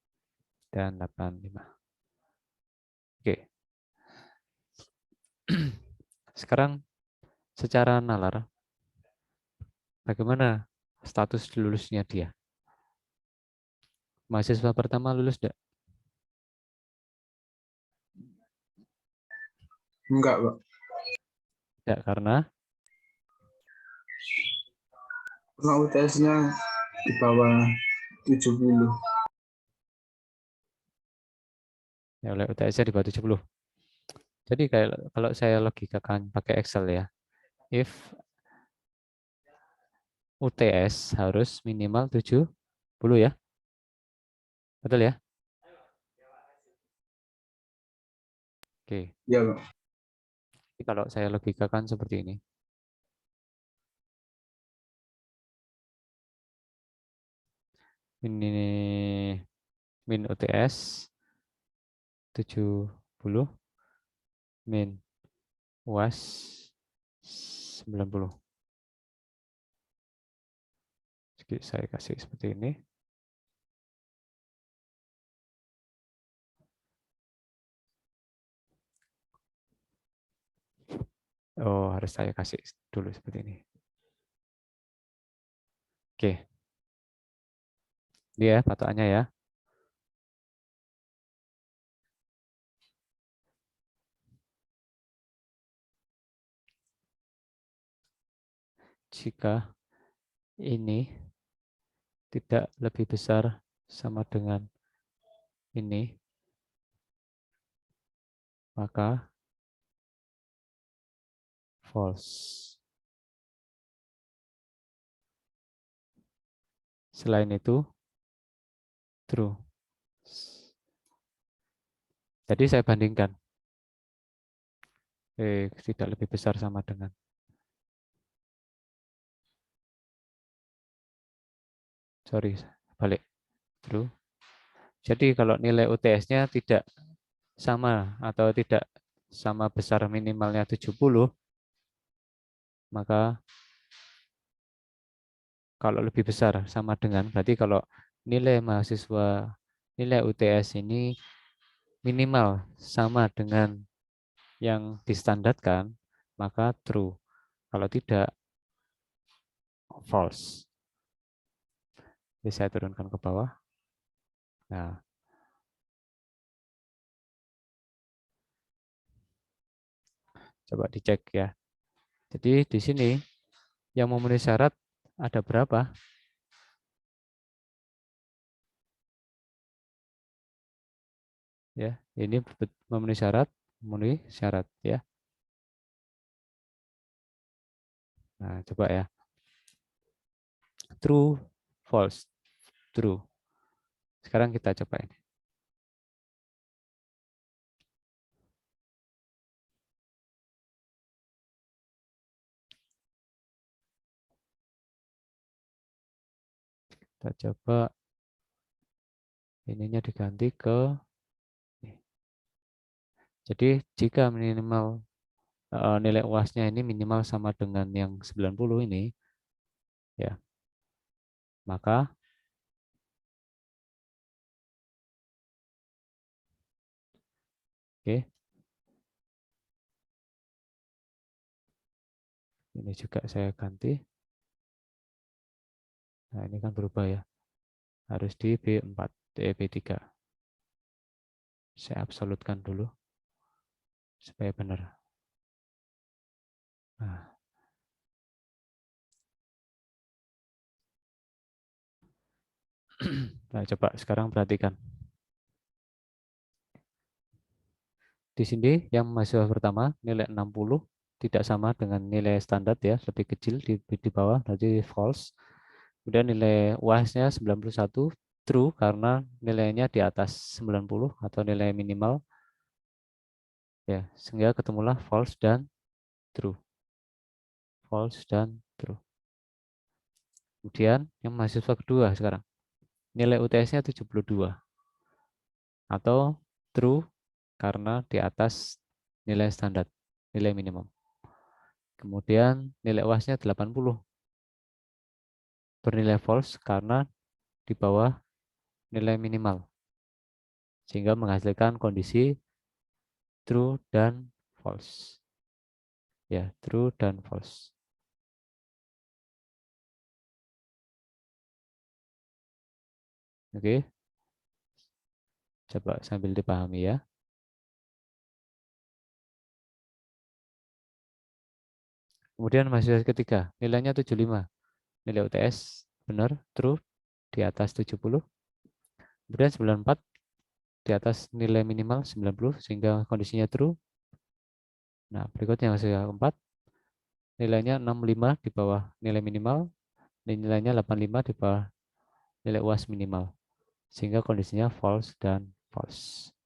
dan 85. Oke. Sekarang secara nalar bagaimana status lulusnya dia? Mahasiswa pertama lulus enggak? Enggak, Pak. Enggak, karena UTS-nya di bawah 70. ya oleh UTS-nya di bawah 70. Jadi kalau saya logikakan pakai Excel ya, if UTS harus minimal 70 ya. Betul ya? Oke. Ya, Pak. Kalau saya logikakan seperti ini. Ini min UTS 70, min UAS 90. Saya kasih seperti ini. Oh, harus saya kasih dulu seperti ini. Oke. Dia patokannya ya. Jika ini tidak lebih besar sama dengan ini, maka false. Selain itu, true. Jadi saya bandingkan. Tidak lebih besar sama dengan. Sorry, balik. True. Jadi kalau nilai UTS-nya tidak sama atau tidak sama besar minimalnya 70, maka kalau lebih besar sama dengan, berarti kalau nilai mahasiswa, nilai UTS ini minimal sama dengan yang distandarkan, maka true. Kalau tidak, false. Jadi saya turunkan ke bawah. Nah, coba dicek ya. Jadi di sini yang memenuhi syarat ada berapa? Ya, ini memenuhi syarat ya. Nah, coba ya. True, false, true. Sekarang kita coba ini. Kita coba ininya diganti ke ini. Jadi jika minimal nilai UAS-nya ini minimal sama dengan yang 90 ini, ya, maka oke, ini juga saya ganti. Nah, ini kan berubah ya. Harus di B4, B3. Saya absolutkan dulu supaya benar. Nah, nah, coba sekarang perhatikan. Di sini yang mahasiswa pertama nilai 60 tidak sama dengan nilai standar ya, lebih kecil di bawah, berarti false. Kemudian nilai UAS-nya 91 true karena nilainya di atas 90 atau nilai minimal ya, sehingga ketemulah false dan true. False dan true. Kemudian yang mahasiswa kedua sekarang nilai UTS-nya 72 atau true karena di atas nilai standar, nilai minimum. Kemudian nilai UAS-nya 80 bernilai false karena di bawah nilai minimal sehingga menghasilkan kondisi true dan false. Ya, true dan false. Oke. Coba sambil dipahami ya. Kemudian mahasiswa ketiga, nilainya 75. Nilai UTS benar, true, di atas 70. Kemudian 94 di atas nilai minimal 90 sehingga kondisinya true. Nah, berikutnya mahasiswa keempat, nilainya 65 di bawah nilai minimal, dan nilainya 85 di bawah nilai UAS minimal. Sehingga kondisinya false dan false.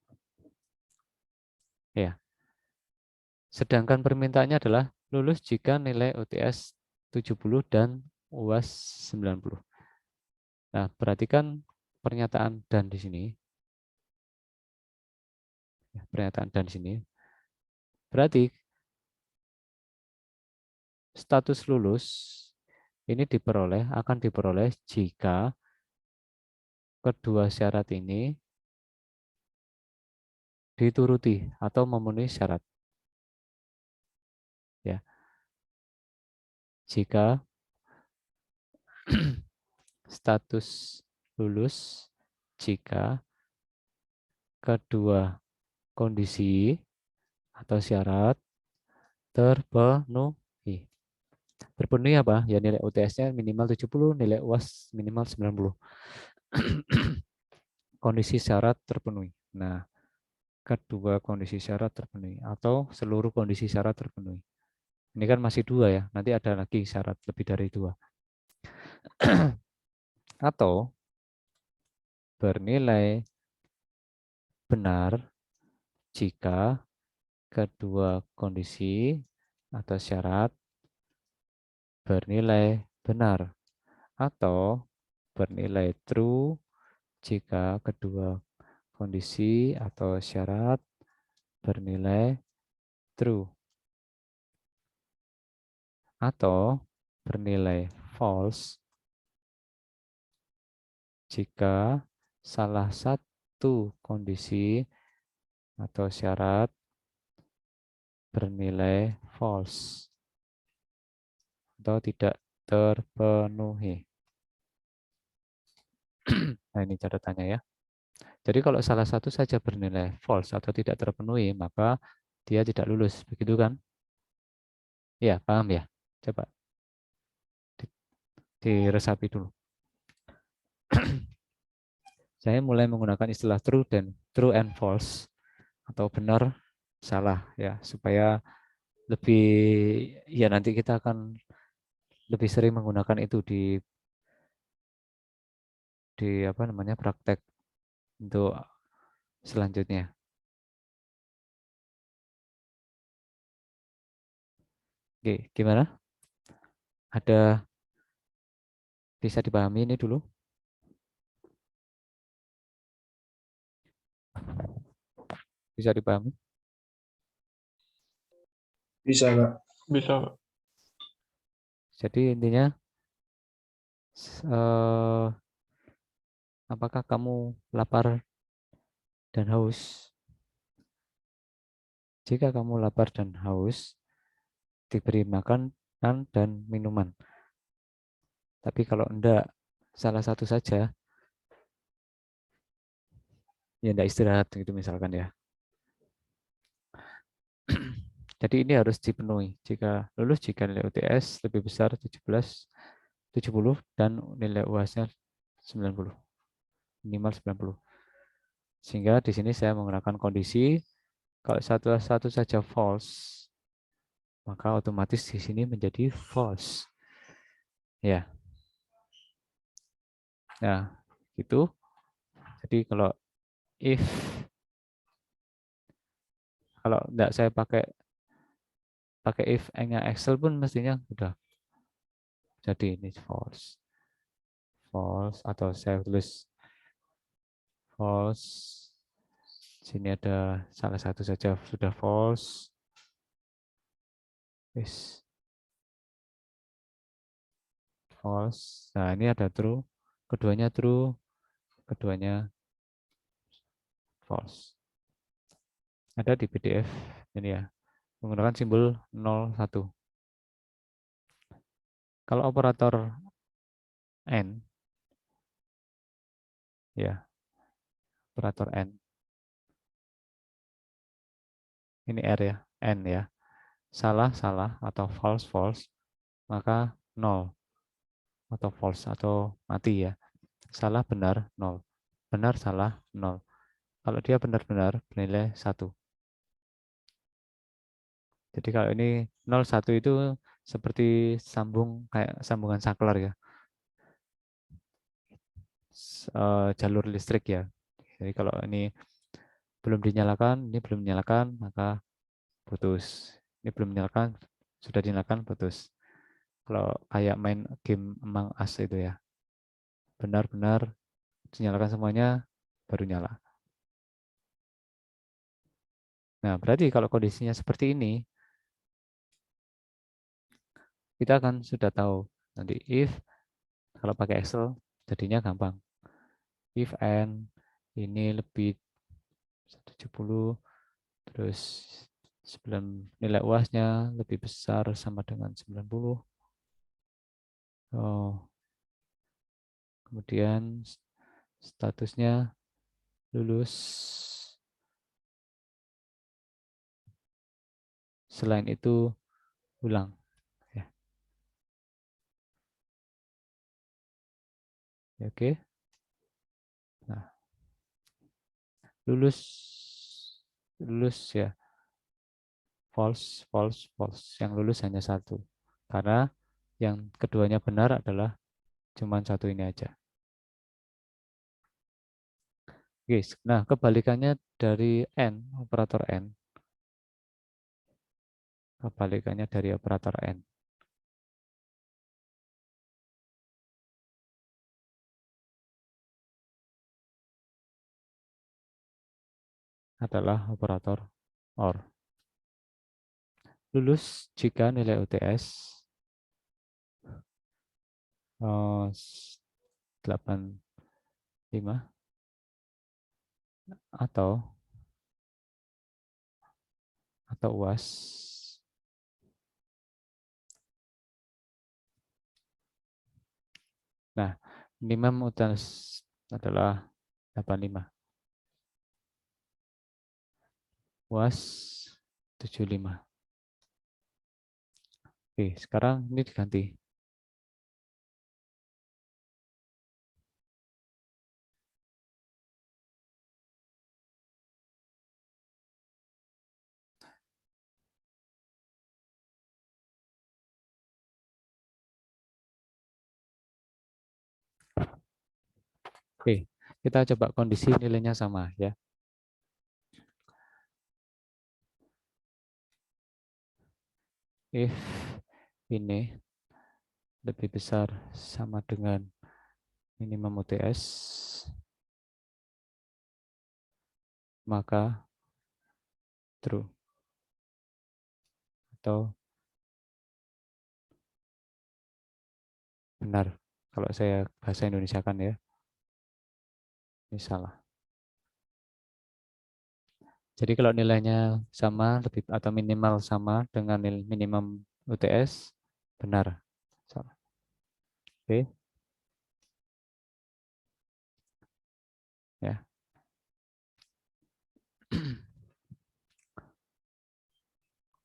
Ya. Sedangkan permintaannya adalah lulus jika nilai UTS 70 dan UAS 90. Nah, perhatikan pernyataan dan di sini. Pernyataan dan di sini. Berarti status lulus ini akan diperoleh jika kedua syarat ini dituruti atau memenuhi syarat. Ya, jika status lulus jika kedua kondisi atau syarat terpenuhi. Terpenuhi apa? Ya nilai UTS-nya minimal 70, nilai UAS minimal 90. Kondisi syarat terpenuhi. Nah, kedua kondisi syarat terpenuhi atau seluruh kondisi syarat terpenuhi. Ini kan masih dua ya, nanti ada lagi syarat lebih dari dua. Atau bernilai benar jika kedua kondisi atau syarat bernilai benar atau bernilai true jika kedua kondisi atau syarat bernilai true atau bernilai false jika salah satu kondisi atau syarat bernilai false atau tidak terpenuhi. Nah, ini catatannya ya. Jadi kalau salah satu saja bernilai false atau tidak terpenuhi, maka dia tidak lulus. Begitu kan? Ya, paham ya? Coba diresapi dulu. Saya mulai menggunakan istilah true and false atau benar salah ya, supaya lebih ya nanti kita akan lebih sering menggunakan itu di apa namanya praktek untuk selanjutnya. Oke, gimana? Ada bisa dipahami ini dulu? Bisa dipahami? Bisa, Kak. Bisa, Kak. Jadi intinya eh, apakah kamu lapar dan haus? Jika kamu lapar dan haus, diberi makanan dan minuman. Tapi kalau enggak, salah satu saja, ya enggak istirahat gitu misalkan ya. Jadi ini harus dipenuhi. Jika lulus, jika nilai UTS lebih besar 70 dan nilai UAS-nya 90, minimal 90. Sehingga di sini saya menggunakan kondisi kalau satu saja false, maka otomatis di sini menjadi false. Ya. Nah, gitu. Jadi kalau enggak saya pakai if-nya Excel pun mestinya udah jadi ini false. False atau saya tulis false. Sini ada salah satu saja sudah false. Yes. False. Nah, ini ada true. Keduanya true, keduanya false. Ada di PDF ini ya. Menggunakan simbol 01. Kalau operator N ya, operator N. Ini R ya, N ya. Salah atau false, maka 0 atau false atau mati ya. Salah benar 0. Benar salah 0. Kalau dia benar-benar bernilai 1. Jadi kalau ini 01 itu seperti kayak sambungan saklar ya. Jalur listrik ya. Jadi kalau ini belum dinyalakan, maka putus. Ini belum dinyalakan, sudah dinyalakan putus. Kalau kayak main game Among Us itu ya, benar-benar dinyalakan semuanya baru nyala. Nah, berarti kalau kondisinya seperti ini, kita akan sudah tahu nanti if kalau pakai Excel jadinya gampang. If n ini lebih 170 terus 9 nilai UASnya lebih besar sama dengan 90. Oh, kemudian statusnya lulus. Selain itu ulang ya. Oke. Nah, lulus lulus ya. False, false, false. Yang lulus hanya satu. Karena yang keduanya benar adalah cuma satu ini aja. Oke, nah kebalikannya dari N, operator N. Kebalikannya dari operator N adalah operator OR. Lulus jika nilai UTS 85 atau UAS. Nah, minimum UTS adalah 85. UAS 75. Oke, sekarang ini diganti. Oke, kita coba kondisi nilainya sama ya. If ini lebih besar sama dengan minimum UTS, maka true atau benar. Kalau saya bahasa Indonesia kan ya, ini salah. Jadi kalau nilainya sama lebih atau minimal sama dengan nilai minimum UTS, benar. Salah. Oke, ya.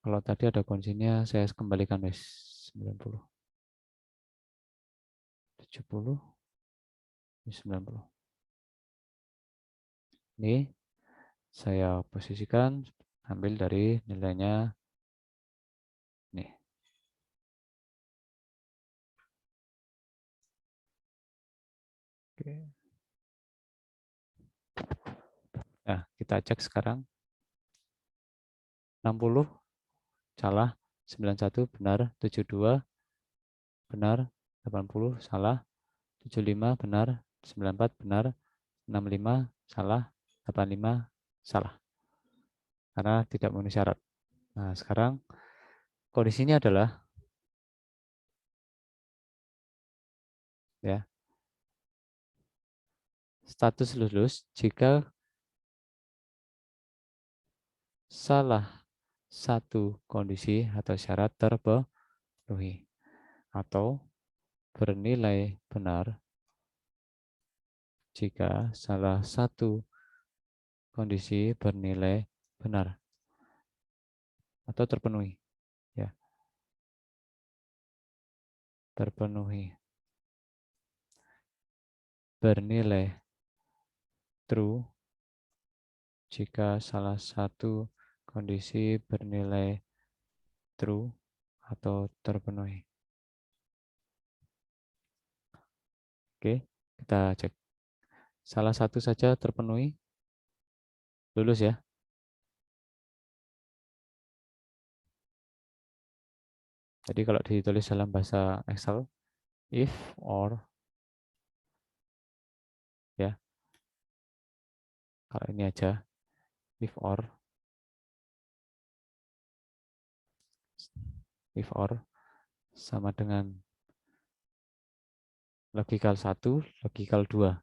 Kalau tadi ada kuncinya, saya kembalikan guys. 90, 70, 90. Ini saya posisikan, ambil dari nilainya nih. Oke. Nah, kita cek sekarang. 60 salah, 91 benar, 72 benar, 80 salah, 75 benar, 94 benar, 65 salah, 85 salah. Karena tidak memenuhi syarat. Nah, sekarang kondisinya adalah ya, status lulus jika salah satu kondisi atau syarat terpenuhi atau bernilai benar jika salah satu kondisi bernilai benar atau terpenuhi ya, terpenuhi, bernilai true jika salah satu kondisi bernilai true atau terpenuhi. Oke, kita cek. Salah satu saja terpenuhi, lulus ya. Jadi kalau ditulis dalam bahasa Excel, if or ya, kalau ini aja if or sama dengan logikal 1, logikal 2.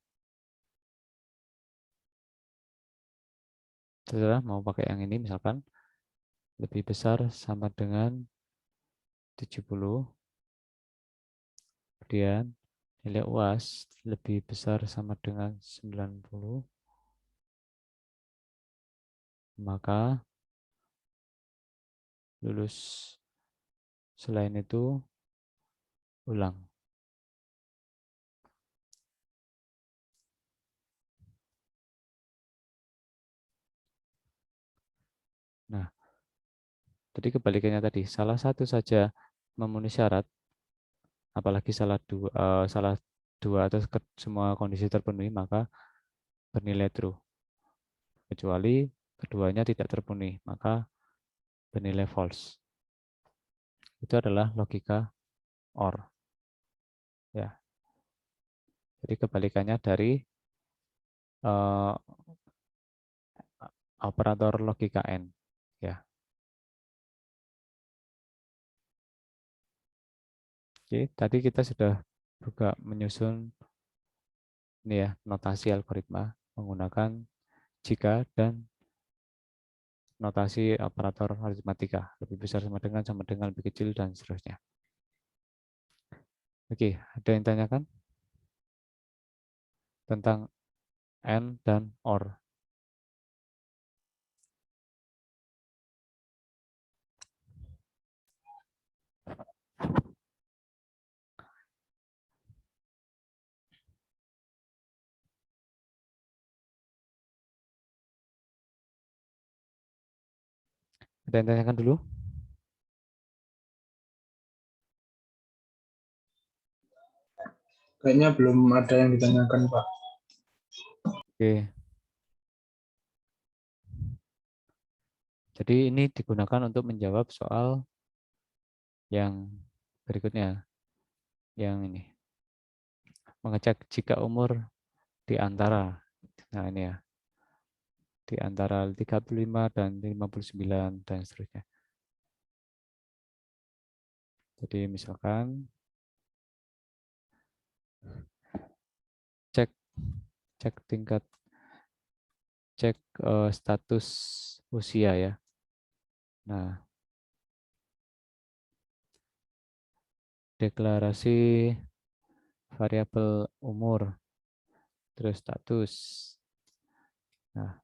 Terserah mau pakai yang ini misalkan lebih besar sama dengan 70, kemudian nilai UAS lebih besar sama dengan 90, maka lulus. Selain itu ulang. Nah, jadi kebalikannya tadi, salah satu saja memenuhi syarat, apalagi salah dua atau semua kondisi terpenuhi, maka bernilai true. Kecuali keduanya tidak terpenuhi, maka bernilai false. Itu adalah logika OR. Ya, jadi kebalikannya dari uh, operator logika N. Ya, oke. Tadi kita sudah juga menyusun ini ya notasi algoritma menggunakan jika dan notasi operator aritmatika lebih besar sama dengan lebih kecil dan seterusnya. Oke, ada yang tanyakan tentang N dan OR? Ada yang tanyakan dulu? Kayaknya belum ada yang ditanyakan, Pak. Oke, jadi ini digunakan untuk menjawab soal yang berikutnya, yang ini. Mengecek jika umur di antara, nah ini ya, di antara 35 dan 59 dan seterusnya. Jadi misalkan cek cek tingkat cek status usia ya. Nah, deklarasi variabel umur terus status. Nah,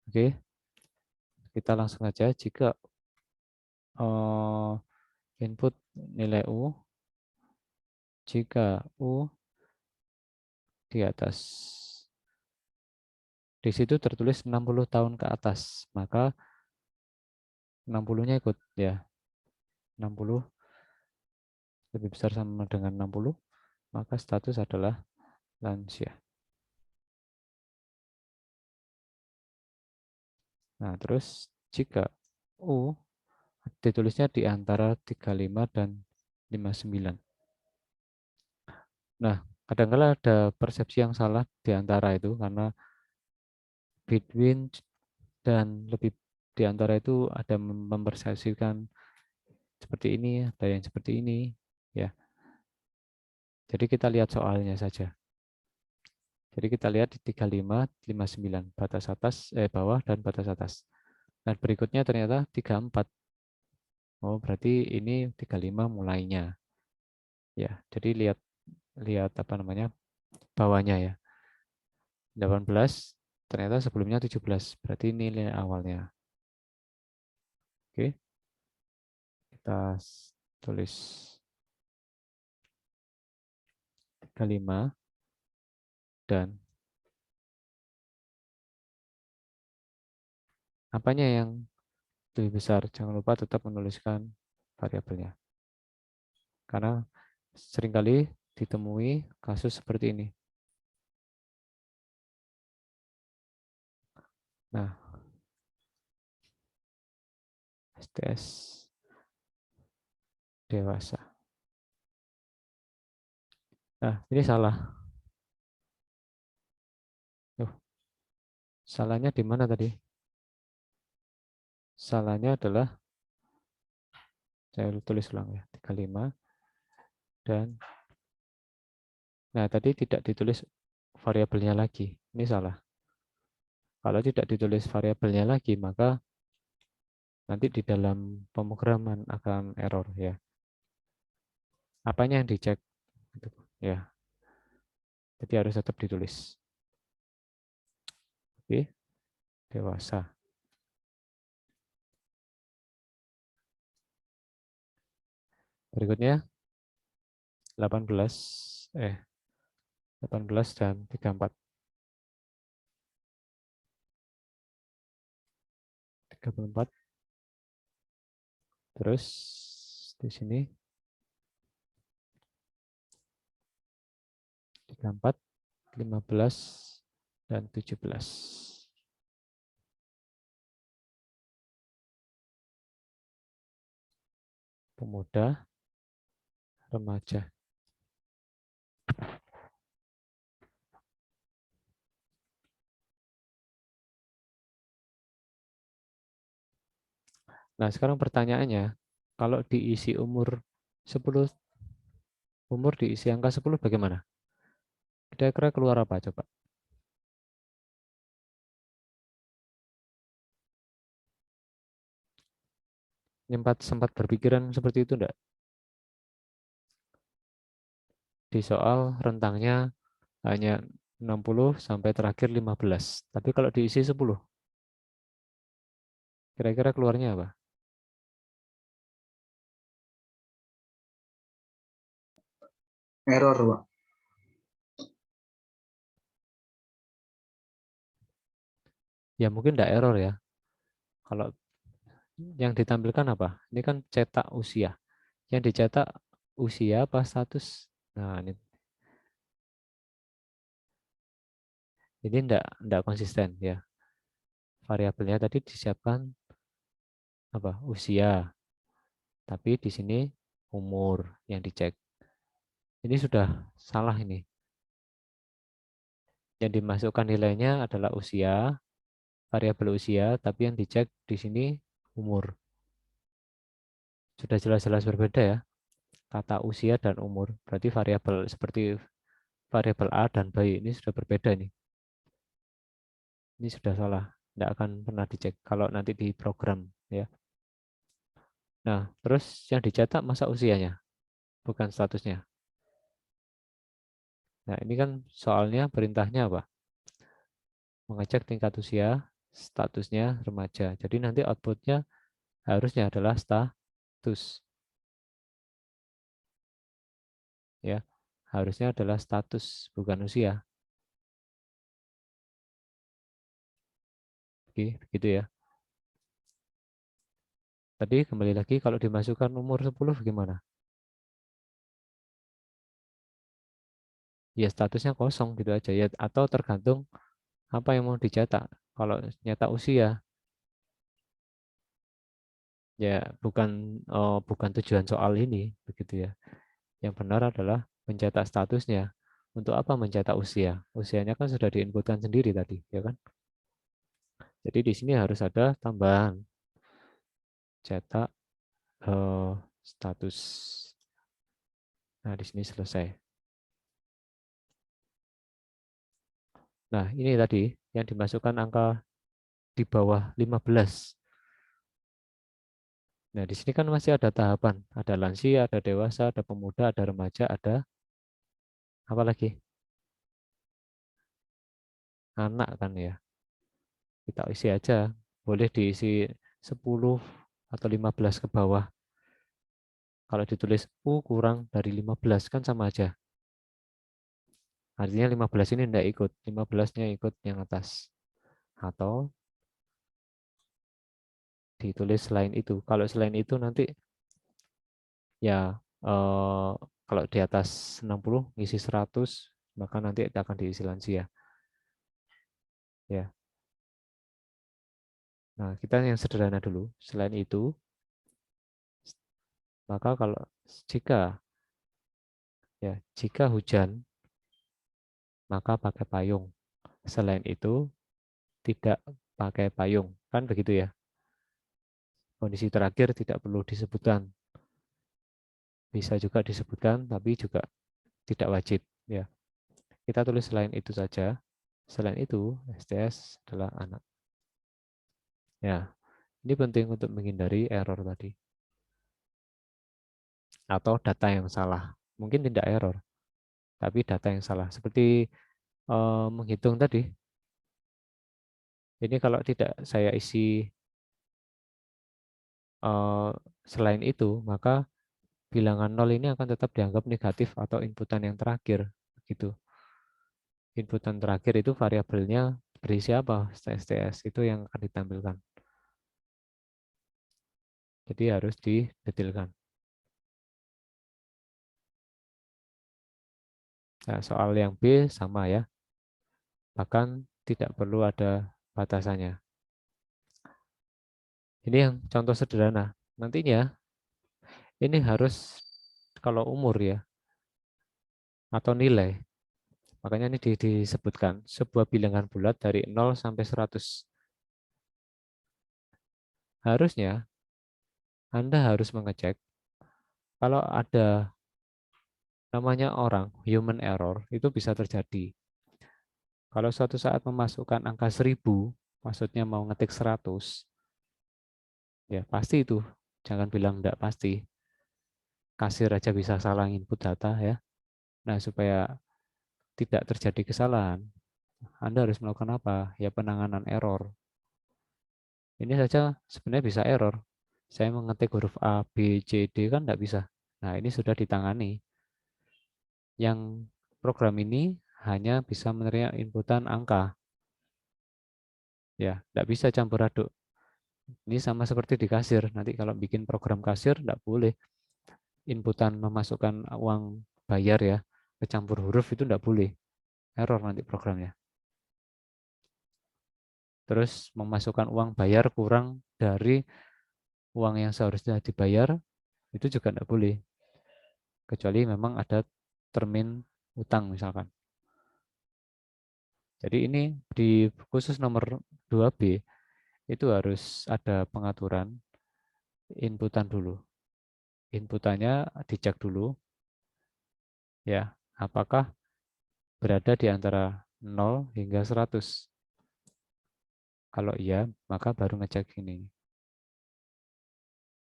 oke, kita langsung aja jika input nilai U, jika U di atas, di situ tertulis 60 tahun ke atas, maka 60-nya ikut ya. 60 lebih besar sama dengan 60, maka status adalah lansia. Nah, terus jika U ditulisnya di antara 35 dan 59. Nah, kadang-kala ada persepsi yang salah di antara itu karena between dan lebih di antara itu ada mempersepsikan seperti ini, ada yang seperti ini, ya. Jadi kita lihat soalnya saja. Jadi kita lihat di 35, 59, batas atas, bawah dan batas atas. Dan berikutnya ternyata 34. Oh, berarti ini 35 mulainya. Ya, jadi lihat lihat apa namanya? Bawahnya ya. 18 ternyata sebelumnya 17. Berarti ini nilai awalnya. Oke, kita tulis 35 dan apanya yang lebih besar. Jangan lupa tetap menuliskan variabelnya. Karena seringkali ditemui kasus seperti ini. Nah, tes dewasa. Nah, ini salah. Tuh, salahnya di mana tadi? Salahnya adalah, saya tulis ulang ya, 35. Dan, nah tadi tidak ditulis variabelnya lagi. Ini salah. Kalau tidak ditulis variabelnya lagi, maka nanti di dalam pemrograman akan error ya. Apanya yang dicek? Gitu. Ya, jadi harus tetap ditulis. Oke, dewasa. Berikutnya 18 18 dan 34. 34. Terus di sini 34, 15 dan 17. Pemuda, remaja. Nah, sekarang pertanyaannya, kalau diisi umur 10, umur diisi angka 10 bagaimana? Kira-kira keluar apa coba? Sempat berpikiran seperti itu enggak? Di soal rentangnya hanya 60 sampai terakhir 15. Tapi kalau diisi 10, kira-kira keluarnya apa? Error, Pak. Ya mungkin enggak error ya. Kalau yang ditampilkan apa? Ini kan cetak usia. Yang dicetak usia apa status? Nah, ini enggak konsisten ya. Variabelnya tadi disiapkan apa? Usia. Tapi di sini umur yang dicek. Ini sudah salah ini. Yang dimasukkan nilainya adalah usia, variabel usia, tapi yang dicek di sini umur. Sudah jelas-jelas berbeda ya. Kata usia dan umur. Berarti variabel seperti variabel A dan B ini sudah berbeda nih. Ini sudah salah. Tidak akan pernah dicek kalau nanti di program ya. Nah, terus yang dicetak masa usianya, bukan statusnya. Nah, ini kan soalnya perintahnya apa? Mengecek tingkat usia, statusnya remaja. Jadi nanti outputnya harusnya adalah status. Ya, harusnya adalah status, bukan usia. Oke, begitu ya. Tadi kembali lagi kalau dimasukkan umur 10 bagaimana? Ya statusnya kosong gitu aja ya, atau tergantung apa yang mau dicetak. Kalau nyetak usia ya bukan tujuan soal ini begitu ya. Yang benar adalah mencetak statusnya. Untuk apa mencetak usia? Usianya kan sudah diinputkan sendiri tadi, ya kan? Jadi di sini harus ada tambahan cetak status. Nah, di sini selesai. Nah, ini tadi yang dimasukkan angka di bawah 15. Nah, di sini kan masih ada tahapan. Ada lansia, ada dewasa, ada pemuda, ada remaja, ada apa lagi? Anak kan ya. Kita isi aja. Boleh diisi 10 atau 15 ke bawah. Kalau ditulis U kurang dari 15 kan sama aja. Artinya 15 ini tidak ikut. 15-nya ikut yang atas. Atau ditulis selain itu. Kalau selain itu nanti ya kalau di atas 60 ngisi 100 maka nanti akan diisi lansia. Ya. Nah, kita yang sederhana dulu. Selain itu Maka kalau jika hujan, maka pakai payung. Selain itu, tidak pakai payung. Kan begitu ya. Kondisi terakhir tidak perlu disebutkan. Bisa juga disebutkan, tapi juga tidak wajib. Ya, kita tulis selain itu saja. Selain itu, STS adalah anak. Ya, ini penting untuk menghindari error tadi. Atau data yang salah. Mungkin tidak error, tapi data yang salah. Seperti menghitung tadi. Ini kalau tidak saya isi selain itu, maka bilangan 0 ini akan tetap dianggap negatif atau inputan yang terakhir. Gitu. Inputan terakhir itu variabelnya berisi apa? STS itu yang akan ditampilkan. Jadi harus didetilkan. Nah, soal yang B sama ya. Bahkan tidak perlu ada batasannya. Ini yang contoh sederhana. Nantinya ini harus kalau umur ya atau nilai. Makanya ini disebutkan sebuah bilangan bulat dari 0 sampai 100. Harusnya Anda harus mengecek kalau ada namanya orang, human error, itu bisa terjadi. Kalau suatu saat memasukkan angka 1000, maksudnya mau ngetik 100, ya pasti itu. Jangan bilang enggak pasti. Kasir aja bisa salah input data ya. Nah, supaya tidak terjadi kesalahan, Anda harus melakukan apa? Ya penanganan error. Ini saja sebenarnya bisa error. Saya mengetik huruf A, B, C, D kan enggak bisa. Nah, ini sudah ditangani. Yang program ini hanya bisa menerima inputan angka. Ya, enggak bisa campur aduk. Ini sama seperti di kasir. Nanti kalau bikin program kasir, enggak boleh inputan memasukkan uang bayar ya, kecampur huruf itu enggak boleh. Error nanti programnya. Terus memasukkan uang bayar kurang dari uang yang seharusnya dibayar, itu juga enggak boleh. Kecuali memang ada termin utang misalkan. Jadi ini di khusus nomor 2B itu harus ada pengaturan inputan dulu. Inputannya dicek dulu ya, apakah berada di antara 0 hingga 100. Kalau iya, maka baru ngecek ini.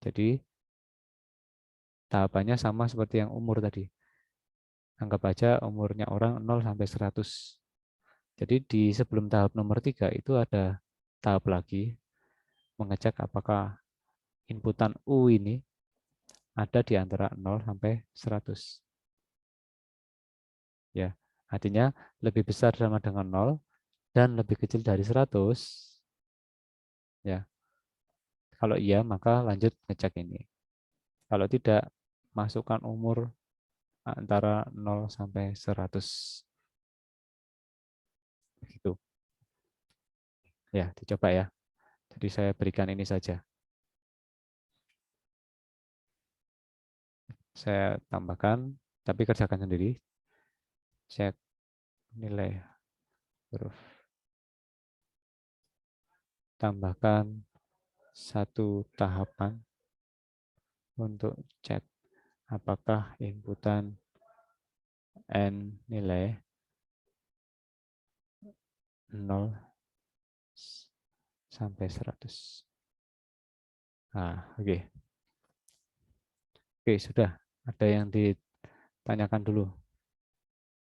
Jadi tahapannya sama seperti yang umur tadi. Anggap aja umurnya orang 0 sampai 100. Jadi di sebelum tahap nomor 3 itu ada tahap lagi mengecek apakah inputan U ini ada di antara 0 sampai 100. Ya, artinya lebih besar sama dengan 0 dan lebih kecil dari 100. Ya, kalau iya maka lanjut ngecek ini. Kalau tidak, masukkan umur antara 0 sampai 100. Begitu. Ya, dicoba ya. Jadi saya berikan ini saja. Saya tambahkan, tapi kerjakan sendiri. Cek nilai huruf. Tambahkan satu tahapan untuk cek apakah inputan N nilai 0 sampai 100. Nah, oke. Oke, sudah. Ada yang ditanyakan dulu.